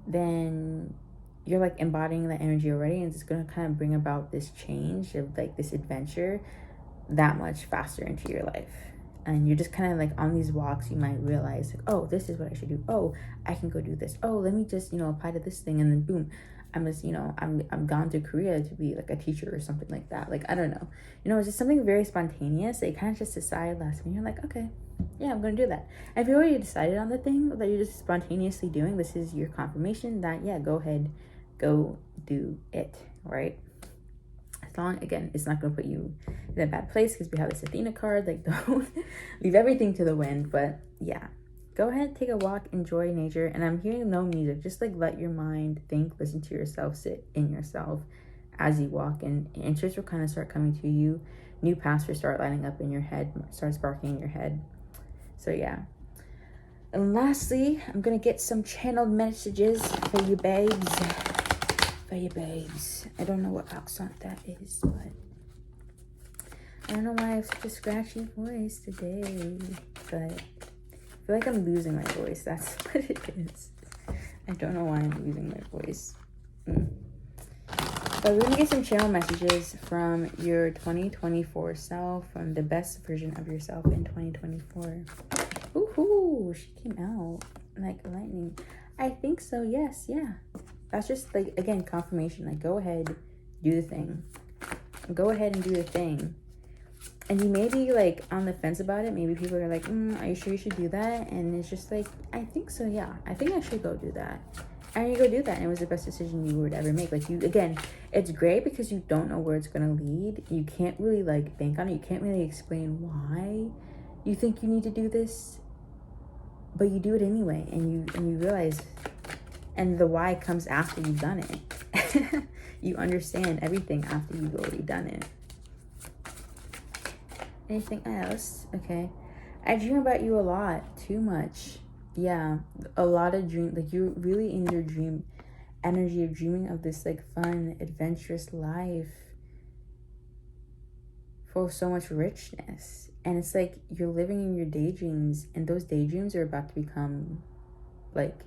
then you're like embodying that energy already, and it's going to kind of bring about this change of like this adventure that much faster into your life. and you're just kind of like on these walks, you might realize like, oh, this is what I should do. Oh, I can go do this. Oh, let me just, apply to this thing, and then boom, I'm just, I'm gone to Korea to be like a teacher or something like that. Like, I don't know. It's just something very spontaneous. They kind of just decide last minute. You're like, okay, yeah, I'm going to do that. And if you already decided on the thing that you're just spontaneously doing, this is your confirmation that, yeah, go ahead, go do it, right? As long, again, it's not going to put you in a bad place because we have this Athena card. Like, don't leave everything to the wind. But yeah, go ahead, take a walk, enjoy nature. And I'm hearing no music. Just like let your mind think, listen to yourself, sit in yourself as you walk. And answers will kind of start coming to you. New paths will start lining up in your head, start sparking in your head. So yeah. And lastly, I'm going to get some channeled messages for you babes. For you babes. I don't know what accent that is, but I don't know why I have such a scratchy voice today. But I feel like I'm losing my voice. That's what it is. I don't know why I'm losing my voice. But we're going to get some channel messages from your 2024 self, from the best version of yourself in 2024. Ooh, she came out like lightning. I think so, yes, yeah. That's just like, again, confirmation. Like, go ahead, do the thing. Go ahead and do the thing. And you may be like on the fence about it. Maybe people are like, are you sure you should do that? And it's just like, I think so, yeah. I think I should go do that. And you go do that, and it was the best decision you would ever make. Like, you, again, it's great because you don't know where it's gonna lead. You can't really like bank on it. You can't really explain why you think you need to do this, but you do it anyway, and you realize, and the why comes after you've done it. You understand everything after you've already done it. Anything else? Okay. I dream about you a lot, too much. Yeah, a lot of dream. Like, you're really in your dream energy of dreaming of this like fun, adventurous life full of so much richness. And it's like you're living in your daydreams, and those daydreams are about to become like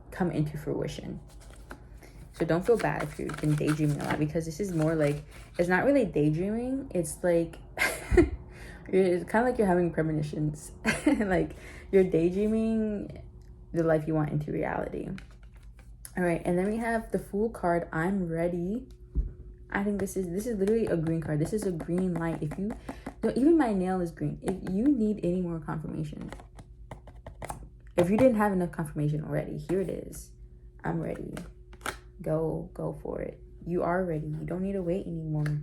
come into fruition. So don't feel bad if you've been daydreaming a lot, because this is more like, it's not really daydreaming. It's like it's kind of like you're having premonitions. Like, you're daydreaming the life you want into reality. All right, and then we have the Fool card. I'm ready. I think this is literally a green card. This is a green light. If you don't, even my nail is green. If you need any more confirmation, if you didn't have enough confirmation already, here it is. I'm ready. Go for it. You are ready. You don't need to wait anymore.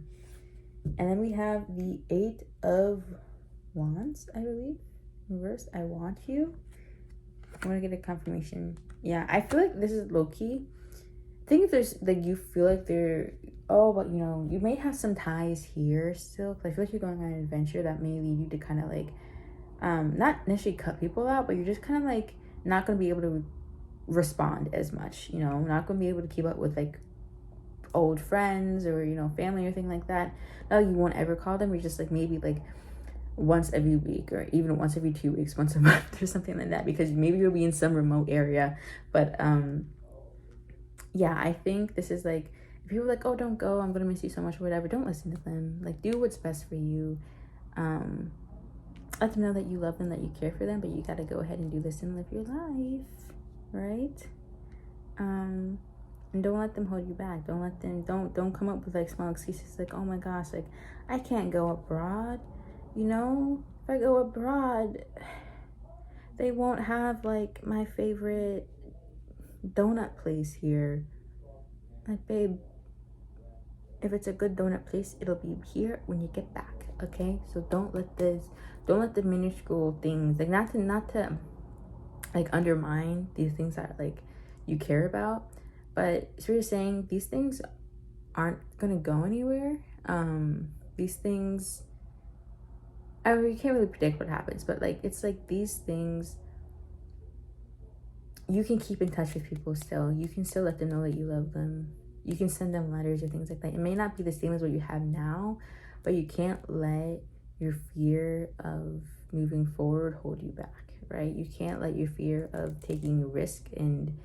And then we have the 8 of Wands, I believe. Reverse, I want you. I want to get a confirmation. Yeah, I feel like this is low-key. I think if there's, like, you feel like they're, but, you may have some ties here still. Because I feel like you're going on an adventure that may lead you to kind of, like, not necessarily cut people out, but you're just kind of, like, not going to be able to respond as much, not going to be able to keep up with, like, old friends or, family or anything like that. Not like you won't ever call them. You're just, like, maybe, like, once every week, or even once every 2 weeks, once a month or something like that, because maybe you'll be in some remote area. But yeah, I think this is like, if people are like, oh, don't go, I'm gonna miss you so much or whatever, don't listen to them. Like, do what's best for you. Let them know that you love them, that you care for them, but you gotta go ahead and do this and live your life, right? And don't let them hold you back. Don't come up with like small excuses like, oh my gosh, like, I can't go abroad. If I go abroad, they won't have like my favorite donut place here. Like, babe, if it's a good donut place, it'll be here when you get back, okay? So don't let the minuscule things, like, not to like undermine these things that like you care about, but it's really saying these things aren't gonna go anywhere. These things, I mean, you can't really predict what happens, but like, it's like these things, you can keep in touch with people still. You can still let them know that you love them. You can send them letters or things like that. It may not be the same as what you have now, but you can't let your fear of moving forward hold you back, right? You can't let your fear of taking a risk and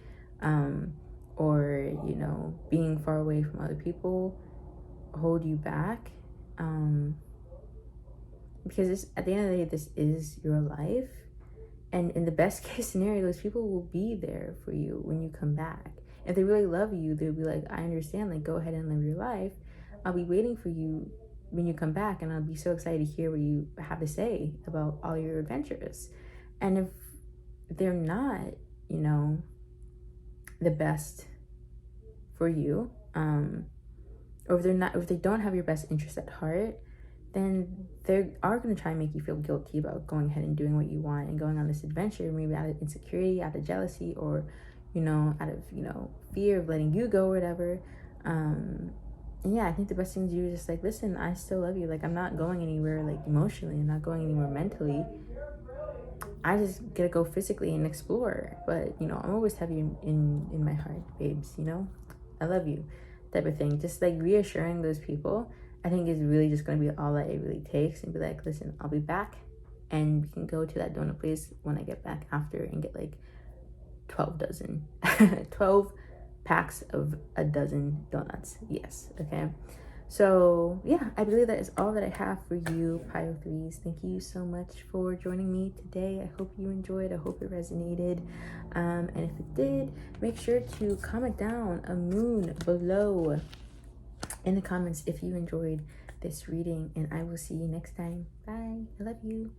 or being far away from other people hold you back. because at the end of the day, this is your life. And in the best case scenario, those people will be there for you when you come back. If they really love you, they'll be like, I understand, like, go ahead and live your life. I'll be waiting for you when you come back, and I'll be so excited to hear what you have to say about all your adventures. And if they're not, you know, the best for you, or if they don't have your best interest at heart, then they are going to try and make you feel guilty about going ahead and doing what you want and going on this adventure, maybe out of insecurity, out of jealousy, or, you know, out of, you know, fear of letting you go or whatever. And yeah, I think the best thing to do is just like, listen, I still love you. Like, I'm not going anywhere, like, emotionally. I'm not going anywhere mentally. I just gotta go physically and explore. But, you know, I'm always have you in my heart, babes, you know? I love you, type of thing. Just like reassuring those people, I think is really just going to be all that it really takes, and be like, listen, I'll be back, and we can go to that donut place when I get back after and get like 12 packs of a dozen donuts. Yes, okay. So yeah, I believe that is all that I have for you, Pile 3s. Thank you so much for joining me today. I hope you enjoyed. I hope it resonated. And if it did, make sure to comment down a moon below in the comments if you enjoyed this reading, and I will see you next time. Bye. I love you.